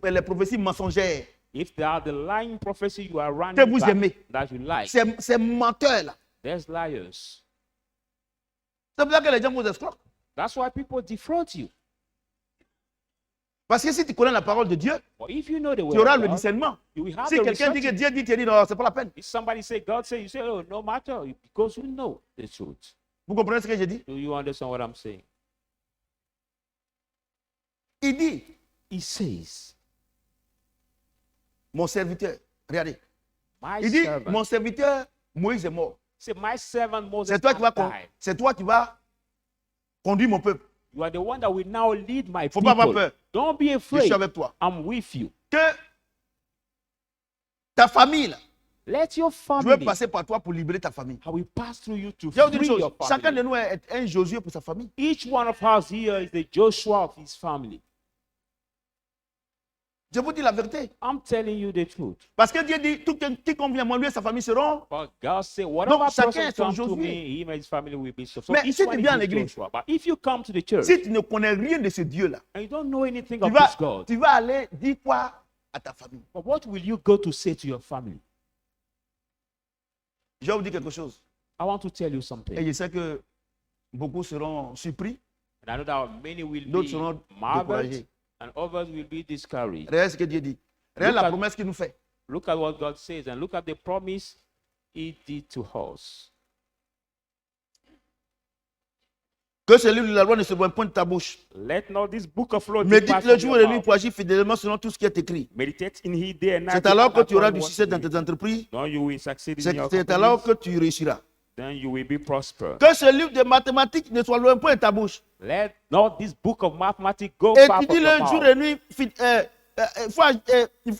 les prophéties mensongères, If they are the lying prophecy you are running que vous back, aimez, that you like, ces menteurs-là, there's liars. c'est pour ça que les gens vous escroquent. That's why people defraud you. Parce que si tu connais la parole de Dieu, But if you know the tu word auras of le God, discernement. you will have Si the quelqu'un dit que research. Dieu dit, tu dis non, c'est pas la peine. If somebody say God say, you say, oh, no matter, because you know the truth. Vous comprenez ce que j'ai dit? Do you understand what I'm saying? Il dit, He says, mon serviteur, regardez. my Il dit, servant. mon serviteur, Moïse est mort. Say, my servant Moses C'est toi, qui vas conduire mon peuple. You are the one that will now lead my Faut pas avoir people. peur. Don't be Je afraid. suis avec toi. I'm with you. Que ta famille, là, Let your je vais family, passer par toi pour libérer ta famille. I will pass through you to Je vais vous dire free une chose. your Chacun de family. nous est un Josué pour sa famille. Each one of us here is the Joshua of his family. Je vous dis la vérité. I'm telling you the truth. Parce que Dieu dit, tout quiconque vient à moi, lui et sa famille seront. But God said, whatever chacun person est son comes to Josué. me, him and his family will be saved. So Mais each si one tu is viens à his l'église, Joshua. But if you come to the church Si tu ne connais rien de ce Dieu-là, and you don't know anything tu of vas, this God, tu vas aller dire quoi à ta famille? but what will you go to say to your family? Je vais vous dire quelque chose. I want to tell you something. Et je sais que beaucoup seront surpris, And I know that many will d'autres be seront marveled découragés. and others will be discouraged. Regarde ce que Dieu dit. Regarde Look la at- promesse qu'il nous fait. Look at what God says and look at the promise He did to us. Que ce livre de la loi ne se loin point de ta bouche. Let not this book of law Médite depart le from jour your et la nuit mouth. pour agir fidèlement selon tout ce qui est écrit. Meditate in He day and night. C'est to alors act que tu auras according du to what succès He dans did. tes entreprises. Then you will succeed in C'est your alors companies. que tu réussiras. Then you will be prosperous. Que ce livre de mathématiques ne soit loin point de ta bouche. Let not this book of mathematics go far from Étudie your le jour mouth. et nuit.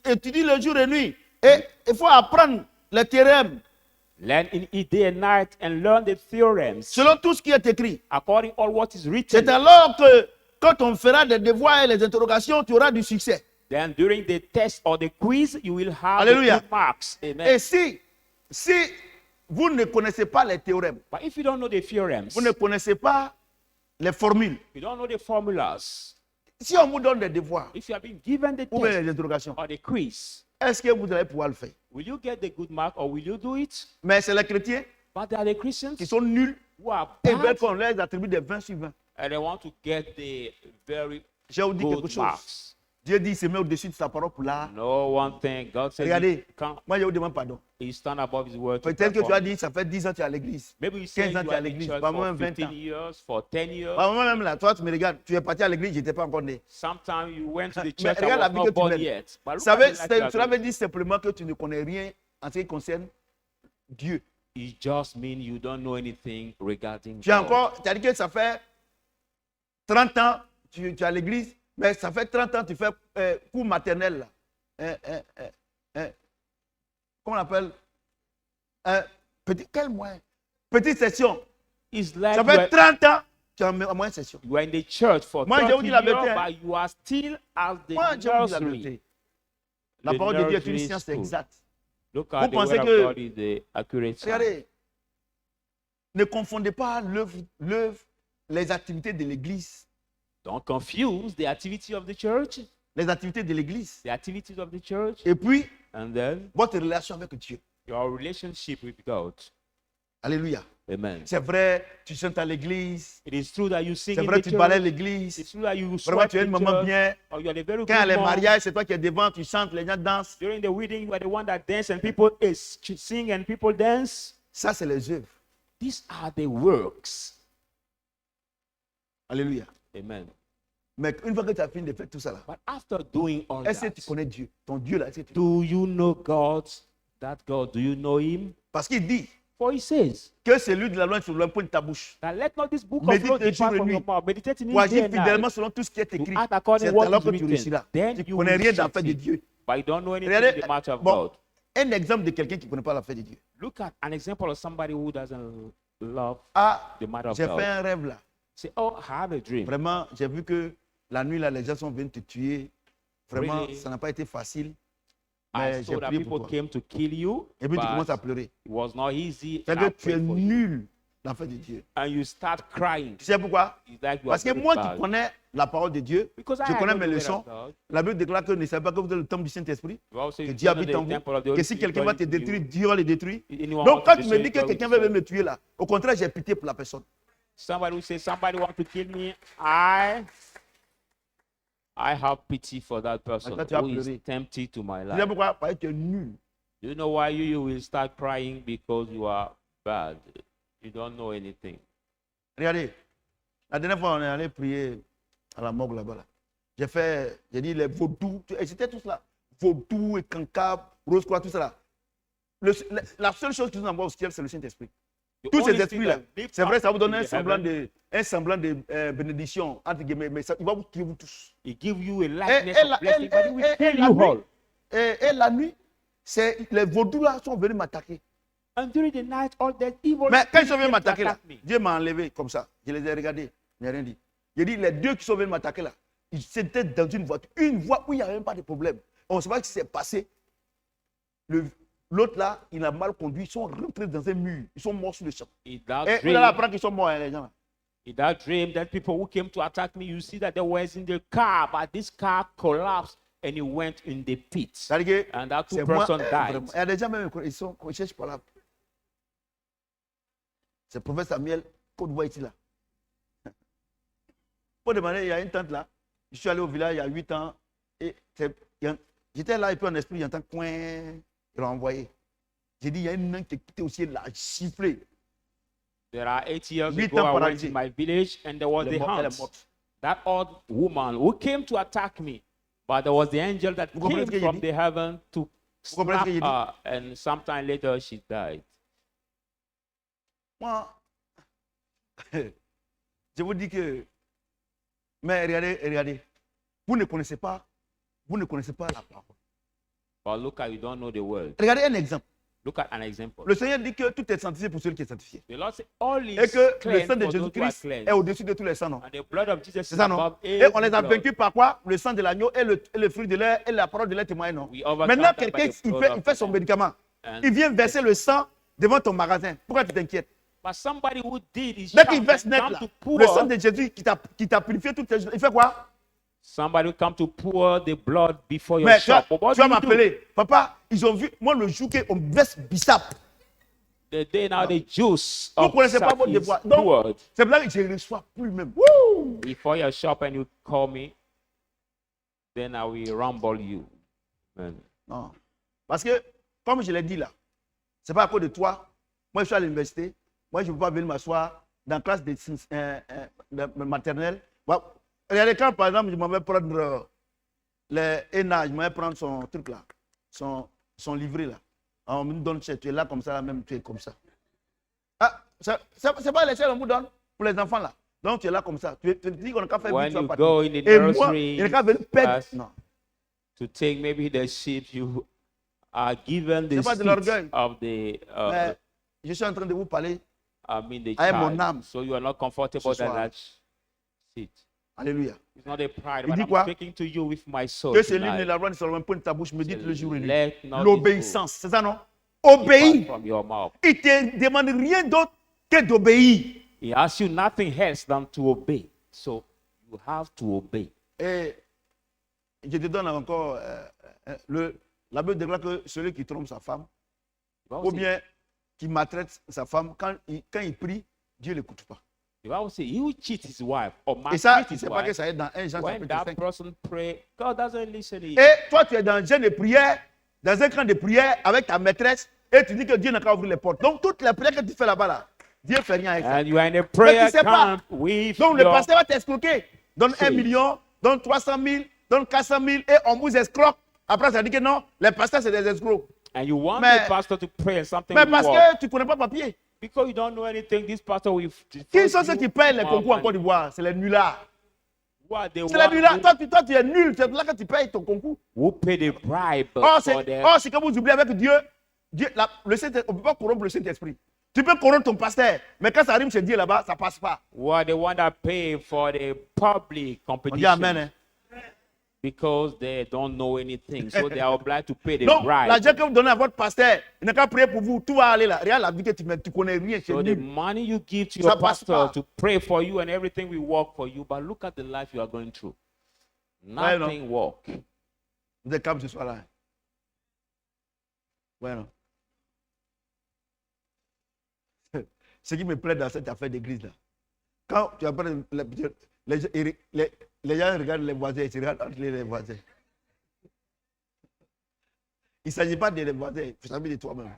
Étudie le jour et nuit. Et il faut apprendre les théorèmes Learn in it day and night and learn the theorems selon tout ce qui est écrit. according all what is C'est written. alors que quand on fera des devoirs et les interrogations, tu auras du succès. Then during the test or the quiz, you will have the Alléluia. good marks. Amen. Et si vous ne connaissez pas les théorèmes, But if you don't know the theorems, vous ne connaissez pas les formules, you don't know the formulas, si on vous donne des devoirs if you have been given the ou bien test les interrogations, or the quiz, est-ce que vous allez pouvoir le faire? will you get the good mark or will you do it? Mais c'est les chrétiens But there are the Christians qui sont nuls who are et veulent bad qu'on leur attribue des 20 sur 20. and they want to get the very Je vais vous dire quelque good chose. marks. Dieu dit, il se met au-dessus de sa parole pour là. No one thing. God says Regardez, he can't. moi je vous demande pardon. He stand above his word. to Peut-être que tu perform. as dit, ça fait 10 ans que tu es à l'église. Maybe you 15 say ans you tu es are à in the l'église, church pas for moins 20 15 ans. years, for 10 years. Pas moi-même là, toi tu me regardes, tu es parti à l'église, je n'étais pas encore né. Sometimes you went to the Mais church regarde la and vie was que not tu born mènes. yet. But look Ça at veut, the life you are cela going. veut dire simplement que tu ne connais rien en ce qui concerne Dieu. It just means you don't know anything regarding Tu as God. encore, tu as dit que ça fait 30 ans, tu es à l'église, mais ça fait 30 ans, tu fais cours maternel là. Comment on appelle quel moyen? Petite session. It's like Ça fait 30 ans, tu es en moyenne session. you are in the church for Moi, je 30 vous dis la years, vérité, hein. but you are still at the Moi, je vous dis la nursery. vérité. La The parole de Dieu est une nursery science school. exacte. Look Vous at the pensez word que- of God is the accurate science. Regardez, ne confondez pas l'œuvre, les activités de l'église, Don't confuse the activity of the church, les activités de l'église, the activities of the church, et puis and then votre relation avec Dieu. your relationship with God. Alléluia. Amen. C'est vrai, tu chantes à l'église, It is true that you sing c'est in vrai, the tu balais church. l'église. It's true that you Vraiment, sweat tu es in une maman church. bien. Or you are a very Quand il y a good les mom. mariages, c'est toi qui es devant, tu chantes, les gens dansent. During the wedding, you are the one that dance and people sing and people dance. Ça, c'est les œuvres. These are the works. Alléluia. Amen. Mais une fois que tu as fini de faire tout ça, là, But after doing all est-ce que that, tu connais Dieu? Ton Dieu, là, est-ce que tu... do you know God? That God, do you know Him? Parce qu'il dit For He says que celui de la loi sur le point de ta bouche. that let not this book of Médite law jour depart et from nuit. your mouth. Meditate in Pour it day agir and fidèlement night. selon tout ce qui est écrit. To act according C'est to what alors is que tu written. réussiras. Then Tu ne you connais will rien dans l'affaire de succeed. Dieu. But you don't know anything in Regardez, the matter of bon, God. un exemple de quelqu'un qui ne connaît pas l'affaire de Dieu. Look at an example of somebody who doesn't love Ah, the matter of j'ai God. fait un rêve là. Say, oh, I had a dream. Vraiment, j'ai vu que la nuit là, les gens sont venus te tuer. Vraiment, Really? ça n'a pas été facile. I Mais j'ai saw that prié people pour toi. came to kill you, Et puis tu but commences à pleurer. it was not easy. C'est and que I tu es prayed for you. nul dans l'affaire de Dieu. And you start crying. Tu sais pourquoi? It's like you are Parce que very moi bad. qui connais la parole de Dieu, Because I je connais know mes the word leçons. of God. La Bible déclare que ne savez pas que vous êtes le temple du Saint-Esprit, You also que you Dieu know habite the en vous, temple of the Holy que si Spirit quelqu'un va te dwells in you. détruire, Dieu va le détruire. Anyone Donc wants quand to tu me destroy dis que God will quelqu'un va destroy. venir me tuer là, au contraire, j'ai pitié pour la personne. Somebody will say, somebody want to kill me. I have pity for that person Maintenant, tu vas who is pleurer. tempted to my Tu sais life. pourquoi? Parce que tu es nul. Do you know why you will start crying? Because you are bad. You don't know anything. Regardez, la dernière fois, on est allé prier à la morgue là-bas. Là. J'ai dit les vaudous, et c'était tout cela. Vaudous et cancab, rose croix, tout ça là. La seule chose qui nous envoie au ciel, c'est le Saint-Esprit. The Tous ces only thing esprits-là, that lift c'est vrai, up ça vous donne in un the semblant heaven, de bénédiction, entre guillemets, mais ça, il va vous tuer vous tous. It give you a likeness et of la- blessing, but it will et kill la you nuit, all. Et la nuit, les vaudous là sont venus m'attaquer. And during the night, all that evil Mais quand ils spirits sont venus came to m'attaquer là, attack me. Dieu m'a enlevé comme ça. Je les ai regardés, je n'ai rien dit. J'ai dit, les deux qui sont venus m'attaquer là, ils étaient dans une voiture où il n'y avait même pas de problème. On ne sait pas ce qui s'est passé. L'autre là, il a mal conduit, ils sont rentrés dans un mur, ils sont morts sur le champ. In that Et vous dream, allez apprendre qu'ils sont morts, hein, les gens là. in that dream, that people who came to attack me, you see that they was in the car, but this car collapsed and it went in the pit. C'est-à-dire que And that two c'est moi, person died. vraiment. Il y a des gens même, ils cherchent pas là. C'est le prophète Samuel, qu'on voit ici là. Pour demander, il y a une tante là. Je suis allé au village il y a 8 ans. Et j'étais là et puis en esprit, j'entends coin. Il l'a envoyé. J'ai dit, il y a une nain qui était au ciel là, giflé. There are 8 years 8 ago, ans I went paralysé. to my village and there was Elle est the morte, elle est hunt. morte. That old woman who came to attack me, but there was the angel that Vous comprenez came ce que j'ai from dit? the heaven to Vous comprenez ce snap que j'ai dit? her, and sometime later she died. Moi, je vous dis que. Mais regardez. Vous ne connaissez pas la parole. But look at, you don't know the word. Regardez un exemple. Look at an example. Le Seigneur dit que tout est sanctifié pour celui qui est sanctifié. The Lord said, all is Et que le cleansed sang de for those who are Jésus-Christ cleansed. est au-dessus de tous les sangs, non? And the blood of Jesus C'est is ça, non? above Et on les a every blood. vaincus par quoi? Le sang de l'agneau et le fruit de l'air et la parole de l'air témoigne, non? We overcome Maintenant, them by quelqu'un, the blood il of fait son the Lamb. médicament. And- Il vient verser le sang devant ton magasin. Pourquoi tu t'inquiètes? But somebody who did his Dès job qu'il verse and net, come là, to pour, le sang de Jésus qui t'a purifié toutes tes choses, il fait quoi? somebody who come to pour the blood before your Mais shop. But what tu vas do you do? m'appeler. Papa, ils ont vu, moi, le jour qu'on verse bissap. The day now the juice Vous ne of connaissez pas sap votre is devoir. Donc, poured c'est là que je ne reçois plus même. Wouh! before your shop and you call me. then I will rumble you. Amen. Non. Parce que, comme je l'ai dit là, ce n'est pas à cause de toi. Moi, je suis à l'université. Moi, je ne peux pas venir m'asseoir dans la classe de maternelle. Regardez, quand par exemple, je m'en vais prendre les ENA, je m'en vais prendre son truc là, son livret là. On me donne, tu es là comme ça, là, même tu es comme ça. Ah, c'est pas les qu'on vous donne pour les enfants là. Donc tu es là comme ça. Tu dis qu'on n'a qu'à faire When vite, tu vas you partir. go in the Et moi, nursery, il n'y a qu'à venir perdre. class, Non. to take maybe the seat you are given the C'est pas de seat l'orgueil. of the Mais je suis en train de vous parler. the I am child. mon âme. So you are not comfortable Ce at soir. that seat. Alléluia. It's not a pride, Il but dit I'm quoi? speaking to you with my soul. Que ce livre tonight. de la loi ne soit point de ta bouche, médite le jour et nuit. Let not L'obéissance, c'est ça non? depart Obéis. from your mouth. Il ne te demande rien d'autre que d'obéir. He asks you nothing else than to obey. So you have to obey. Et je te donne encore, la Bible déclare que celui qui trompe sa femme, ou bien qui maltraite sa femme, quand il prie, Dieu ne l'écoute pas. The Bible says, he who cheats his wife or Et ça, maltreats tu ne his sais pas que wife, ça est dans 1 Jean when chapitre that 5. person pray, God doesn't listen to you. Et toi, tu es dans un jeûne de prière, dans un camp de prière avec ta maîtresse, et tu dis que Dieu n'a qu'à ouvrir les portes. Donc, toutes les prières que tu fais là-bas, là, Dieu ne fait rien avec ça. And you are in a prayer sais pas. camp with Donc, le your pasteur va t'escroquer. Donne 1 faith. million, donne 300 000, donne 400 000, et on vous escroque. Après, ça dit que non, les pasteurs, c'est des escrocs. and you want Mais- the pastor to pray and something Mais will parce work. que tu ne connais pas papier. Because you don't know anything, this pastor will. Qui sont ceux qui payent les more concours en money. Côte d'Ivoire? C'est les nullards. Who are the C'est les ones nullards. who- Toi, tu es nul. C'est là que tu payes ton concours. who pay the bribe Or, for them. c'est que vous oubliez avec Dieu. On ne peut pas corrompre le Saint-Esprit. Tu peux corrompre ton pasteur, mais quand ça arrive chez Dieu là-bas, ça ne passe pas. Who are the ones that pay for the public On dit competition? Amen. Hein? Because they don't know anything, so they are obliged to pay the Donc, bribe. l'argent que vous donnez à votre pasteur, il n'a qu'à prier pour vous. Tout va aller là. Regarde la vie que tu mets. Tu connais rien. C'est So the nul. money you give to Ça your passe pastor pas. to pray for you and everything will work for you, but look at the life you are going through. Ouais, non. Nothing work. Vous êtes calme ce soir-là. Hein? Ouais, non. Ce qui me plaît dans cette affaire d'église là, quand tu apprends les gens regardent les voisins, ils se regardent entre les voisins. Il ne s'agit pas des voisins, il s'agit de toi-même.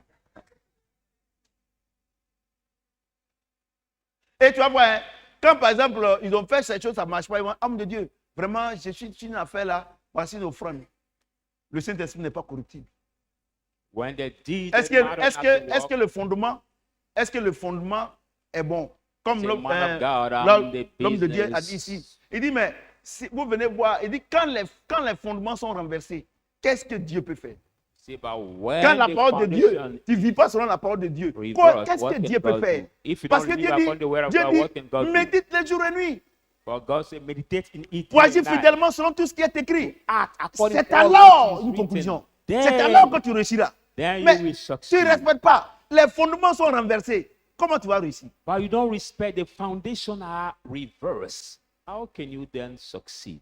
Et tu vas voir, hein, quand par exemple, ils ont fait cette chose, ça ne marche pas, ils vont, homme de Dieu, vraiment, je suis sur une affaire là, voici une offrande. Le Saint-Esprit n'est pas corruptible. When they did, Est-ce the matter not to que work, le fondement est bon? Comme say, l'homme man of God, I'm in the l'homme de Dieu a business. dit ici. Il dit, mais si vous venez voir, il dit, quand les fondements sont renversés, qu'est-ce que Dieu peut faire? See, but when Quand la the parole de Dieu, foundation tu ne vis pas selon la parole de Dieu. reverse, Qu'est-ce what que can Dieu peut God faire? do? If you Parce don't que Dieu live upon the word of God, what can dit, God do? médite les jours et nuit. For God said, meditate in it. Pour day agir and night. fidèlement selon tout ce qui est écrit. Act according C'est to all alors that is une written. conclusion. Then- C'est alors que tu réussiras. Then Mais you will tu succeed. ne respectes pas. Les fondements sont renversés. Comment tu vas réussir? But you don't respect the foundation are reversed. How can you then succeed?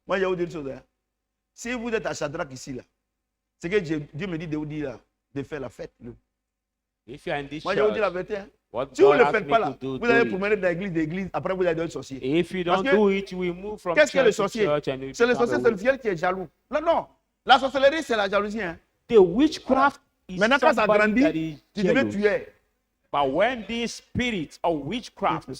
Moi, je vais vous dire une chose. Hein. Si vous êtes à Shadrach ici, là, c'est que Dieu me dit de vous dire là, de faire la fête. Là. If you are in this Moi, je vais vous dire la church, vérité. Hein. what Si vous God ne le asked faites me pas là, to do, vous allez do promener d'église, après vous allez devenir sorcier. it. If you don't Parce que- do it, you will move from Qu'est-ce que le church to sorcier? church and you C'est le become sorcier, a c'est le witch. fiel qui est jaloux. Non, non. La sorcellerie, c'est la jalousie. Hein. The witchcraft is Maintenant, quand ça somebody grandit, that is tu deviens jealous. tueur. But when this spirit of witchcraft,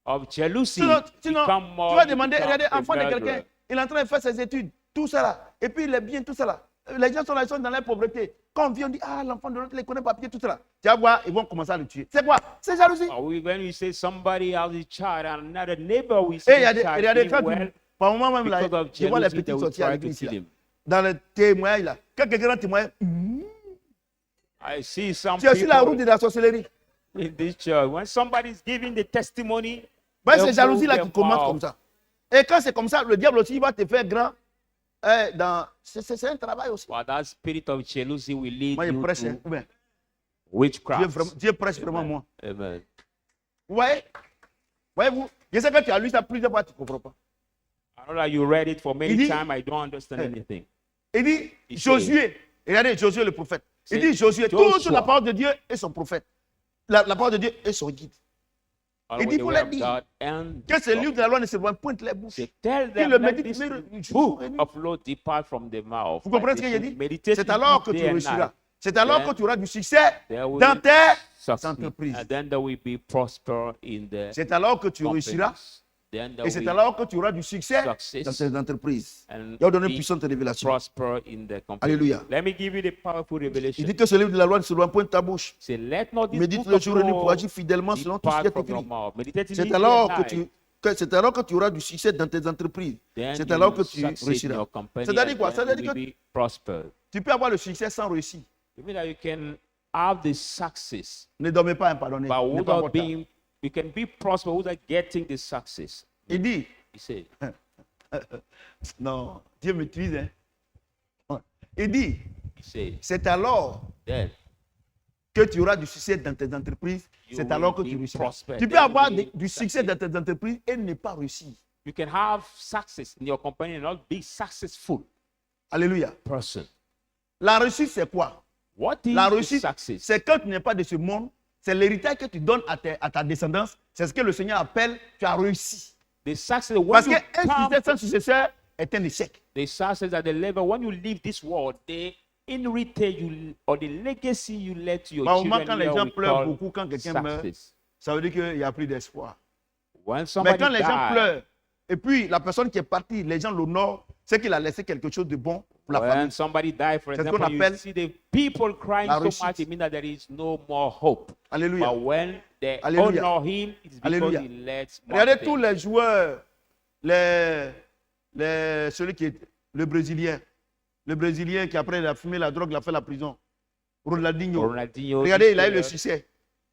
of jealousy, Sinon, become tu more, vas you demander, become regardez, a enfant de quelqu'un, murderer. il est en train de faire ses études, tout ça là. Et puis il est bien, tout ça là. Les gens sont là, ils sont dans la pauvreté. Quand on vient, on dit, ah, l'enfant de l'autre, il ne connaît pas papier, tout ça là. Tu vas voir, ils vont commencer à le tuer. C'est quoi? C'est jalousie. When we say somebody else's child and another neighbor we Et see il y a the des, child regardez, doing quand well, par moment même là, because of je vois les jealousy, petits they will sortir à try to l'église kill là. him. Dans le témoignage là. Quand quelqu'un témoigne, I see some tu es sur la route people de la sorcellerie. in this church. When somebody is giving the testimony, Ben, they'll c'est jalousie là move qui their commence mouth. comme ça. Et quand c'est comme ça, le diable aussi il va te faire grand. C'est un travail aussi. But that spirit of jealousy will lead Moi, je you prêche. Hein. to Ou bien, witchcraft. Dieu prêche vraiment moi. Amen. Vous voyez? Voyez-vous? Je sais que tu as lu ça plusieurs fois, tu ne comprends pas. I know that you read it for many Il dit- times. I don't understand anything. Il dit, Il Josué, regardez Josué le prophète. Il C'est dit, Josué, Joshua. toute la parole de Dieu est son prophète. La parole de Dieu est son guide. along Il with dit, the faut word leur of dire God and que the ce livre de la prophet. loi ne se voit point les bouches. Say, tell Qu'il them, le let médite this jour book et nuit. of law depart from the mouth. Vous that comprenez ce they que j'ai should dit? meditate C'est in alors it que tu day and réussiras. night. C'est alors Then que tu auras du succès They will dans tes succeed. entreprises. And then they will be prosper in the C'est alors que tu réussiras. companies. Then they Et c'est will alors que tu auras du succès success dans tes entreprises. and Il va donner une be puissante révélation. prosper in the company. Alléluia. Let me give you the powerful Il revelation. dit que ce livre de la loi ne se voit point de ta bouche. Say, let not this Médite book le of jour et nuit pour law agir fidèlement selon tout ce qui depart est from your écrit. mouth. Meditate in C'est it day alors and que night. c'est alors que tu auras du succès dans tes entreprises. Then C'est you alors que will tu succeed in réussiras. your company C'est-à-dire and quoi? then C'est-à-dire you que will be prospered. tu peux avoir le succès sans réussir. You mean that you can have the success, Ne dormez pas, pardonnez. but N'est pas without votre temps. being, you can be prosper without getting the success. Il dit, He said, non, Dieu maîtrise. Hein. Il dit, he said, c'est alors then que tu auras du succès dans tes entreprises. You C'est alors que will tu be réussiras. prosper. Tu peux Then avoir you will du succès succeed. dans tes entreprises et ne pas réussir. you can have success in your company and not be successful Alléluia. person. La réussite, c'est quoi? What is La the réussite, success? c'est quand tu n'es pas de ce monde. C'est l'héritage que tu donnes à ta descendance. C'est ce que le Seigneur appelle, tu as réussi. The success when Parce you qu'un come, succès sans successeur est un échec. the success at the level when you leave this world, the in return you or the legacy you let to your Bah, au moment children quand les here gens we pleurent call beaucoup, quand quelqu'un meurt, success. ça veut dire qu'il n'y a plus d'espoir. When Mais somebody quand les gens dies, pleurent, et puis la personne qui est partie, les gens l'honorent, c'est qu'il a laissé quelque chose de bon pour la when famille. somebody dies, for C'est ce qu'on example, you appelle see the people crying la so réussite. much, it means that there is no more hope. Alléluia. But when they Alléluia. honor him, it's because Alléluia. he lets more Regardez tous things. les joueurs, celui qui est le Brésilien qui après il a fumé la drogue, il a fait la prison. Ronaldinho. Ronaldinho, Regardez, this il a eu le player, succès.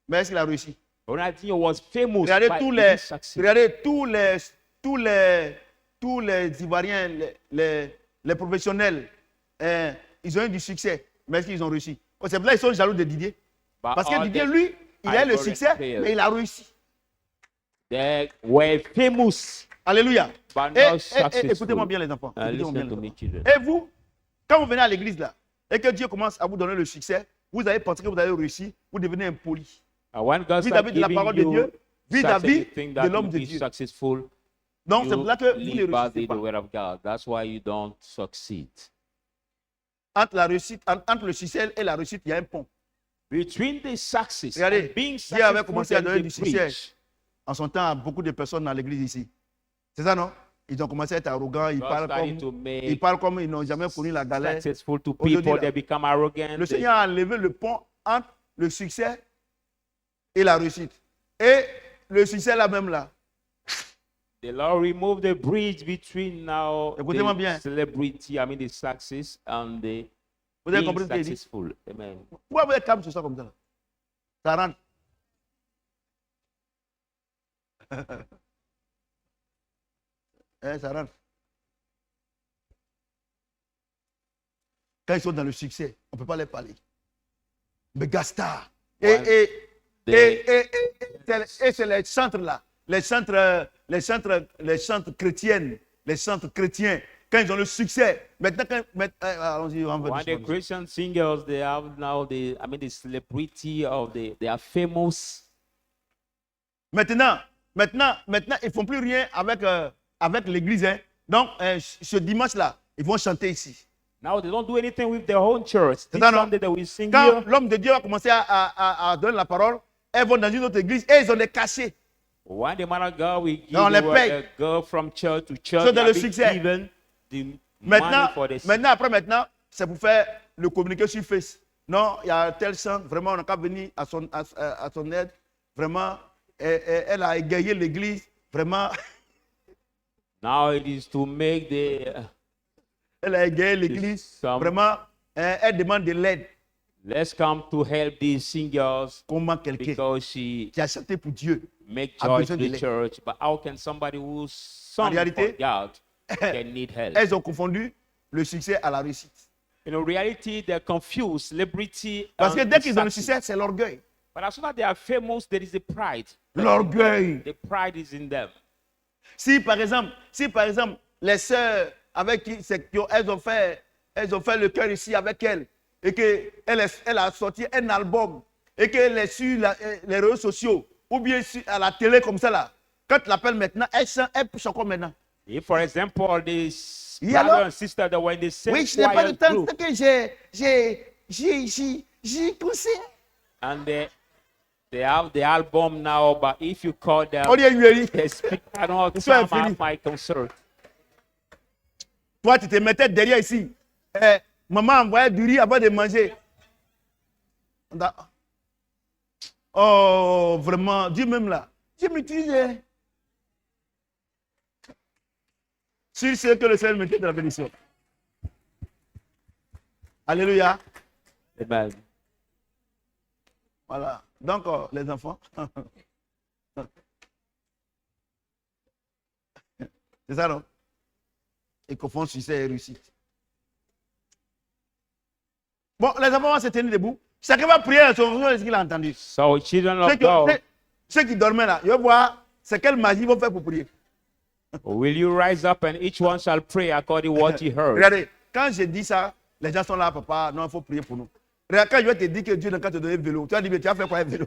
Mais est-ce qu'il a réussi? Ronaldinho was famous. Regardez by tous his les, success. regardez tous les Ivoiriens, les professionnels, ils ont eu du succès. Mais est-ce qu'ils ont réussi? C'est pour ça qu'ils sont jaloux de Didier. But Parce que all Didier, the lui, il a eu le Ivorian succès, players, mais il a réussi. they were famous. Alléluia. But Et, not successful. écoutez-moi bien les enfants. Écoutez-moi bien, Listen to les me, enfants. children. Et vous, quand vous venez à l'église là, et que Dieu commence à vous donner le succès, vous avez pensé que vous avez réussi, vous devenez impoli. And when God Vis-à-vis starts de la giving parole de you Dieu, vis-à-vis success, you think de that l'homme you'll de be Dieu. successful. Donc c'est You pour ça que vous ne live by réussissez the pas. word of God. That's why you don't succeed. Entre la réussite, entre le succès et la réussite, il y a un pont. Between the success Regardez, and being Dieu avait successful, commencé à there donner is du a succès bridge. en son temps à beaucoup de personnes dans l'église ici. C'est ça, non? Ils ont commencé à être arrogants, God started to ils parlent comme ils n'ont jamais connu la galère. successful to Aujourd'hui, people, là, they become arrogant. Le They- Seigneur a levé le pont entre le succès et la réussite. Et le succès là même là, The Lord removed the bridge between now Écoutez-moi bien. the celebrity, I mean the success and the vous avez being compris ce qu'il dit? successful. Amen. Pourquoi vous êtes calme sur ça comme ça là? Ça rentre. Ça rentre. Quand ils sont dans le succès, on ne peut pas les parler. Mais Gasta. Ouais. C'est les centres là, les centres chrétiennes, les centres chrétiens, quand ils ont le succès. Maintenant, allons-y, on va When the Christian singers, they have now the celebrity of they are famous. Maintenant, ils ne font plus rien avec l'église. Hein. Donc, ce dimanche-là, ils vont chanter ici. Now they don't do anything with their own church. This ça, non? Sunday they will sing Quand here. l'homme de Dieu va commencer à donner la parole, elles vont dans une autre église et ils ont des cachets. When the man of God will give On les the word, paye. they go from church to church. So, dans they le are being succès. given the Maintenant, money for the maintenant, c'est pour faire le communiqué sur Face. Non, il y a tel sang, vraiment, on n'a qu'à venir à son aide. Vraiment, elle a égayé l'église. Vraiment, Now it is to make the elle a égayé l'église. some- Vraiment, elle demande de l'aide. let's come to help these singers Comment quelqu'un because she qui a chanté pour Dieu, make a joy besoin to de the l'aide. church, but how can somebody who sung réalité, for God can need help? elles ont confondu le succès à la réussite. In reality, they're confused. Celebrity. Parce que and dès qu'ils ont le success. succès, c'est l'orgueil. But as soon as they are famous, there is a pride. L'orgueil. The pride is in them. Si par exemple, les sœurs avec qui elles ont fait le cœur ici avec elle et qu'elle a sorti un album et qu'elle est sur les réseaux sociaux ou bien à la télé comme ça là, quand tu l'appelles maintenant, elle pousse encore maintenant. If, for example, these Oui, brother alors? and sister that were in the same Oui, je n'ai pas de choir temps, group, c'est que j'ai poussé. and they have the album now, but if you call them, On dit Yueri. they speak another Ils sont time infinis. at my concert. Toi, tu te mettais derrière ici. Maman envoyait du riz avant de manger. Oh, vraiment, Dieu même là. Dieu m'utilise. Sur ce que le Seigneur me fait de la bénédiction. Alléluia. Amen. Voilà. Donc, les enfants. C'est ça, non? Et qu'au fond, succès et réussite. Bon, les enfants vont se tenir debout. Chacun va prier à son ce qu'il a entendu. So, children of Ceux God, ceux qui dormaient là, ils vont voir c'est quelle magie ils vont faire pour prier. will you rise up and each one shall pray according to what he heard? Regardez, quand je dis ça, les gens sont là, papa, non, il faut prier pour nous. Regarde, quand je vais te dire que Dieu n'a qu'à te donner un vélo, tu vas dire, mais tu as fait quoi un vélo?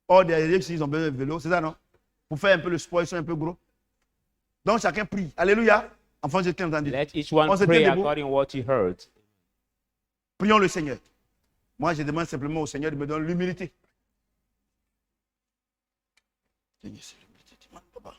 Oh, derrière, ils ont besoin d'un vélo, c'est ça, non? Pour faire un peu le sport, ils sont un peu gros. Donc, chacun prie. Alléluia. Enfin, j'ai entendu. Let each one On se pray tient debout. according to what he heard. Prions le Seigneur. Moi, je demande simplement au Seigneur de me donner l'humilité. Seigneur, c'est l'humilité. Demande, papa.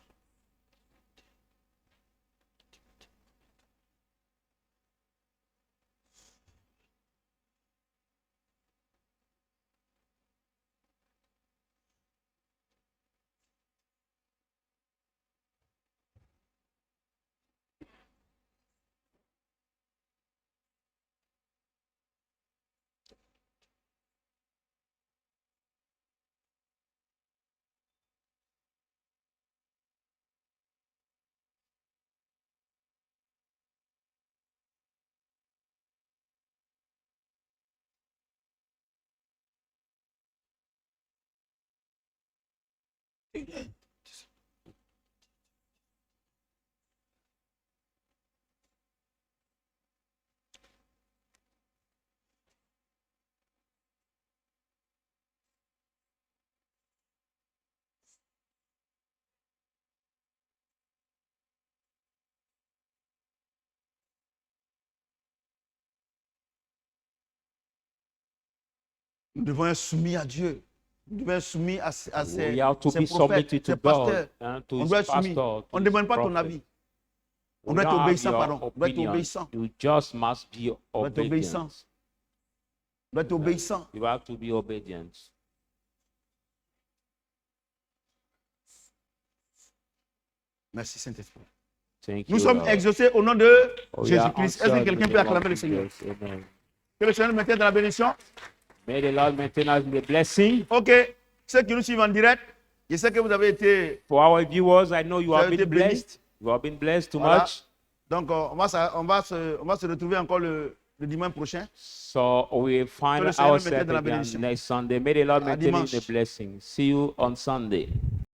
Nous devons être soumis à Dieu. Nous devons être soumis à ses We have to ses be prophètes, submitted to ses God pasteurs. and to On his doit être soumis. pastor. On ne demande pas ton avis. On doit être obéissant, pardon. On doit être obéissant. You just must be doit être obéissant. obedient. On doit être obéissant. You have to be obedient. Merci Saint-Esprit. Thank Nous you, sommes Lord. exaucés au nom de Oh, we are Jésus-Christ. Est-ce que answered quelqu'un in the peut name acclamer of le Seigneur? Jesus. Amen. Que le Seigneur nous mette dans la bénédiction. May the Lord maintain us with the blessing. Ok. Ceux qui nous suivent en direct, je sais que vous avez été. For our viewers, I know you Vous have avez été been bénis. blessed. You have been blessed too Voilà. much. Donc, on va se retrouver encore le dimanche prochain. So we Que find le Seigneur nous ourselves mette dans la again bénédiction. next Sunday. May the Lord À maintain you in dimanche. the blessing. See you on Sunday.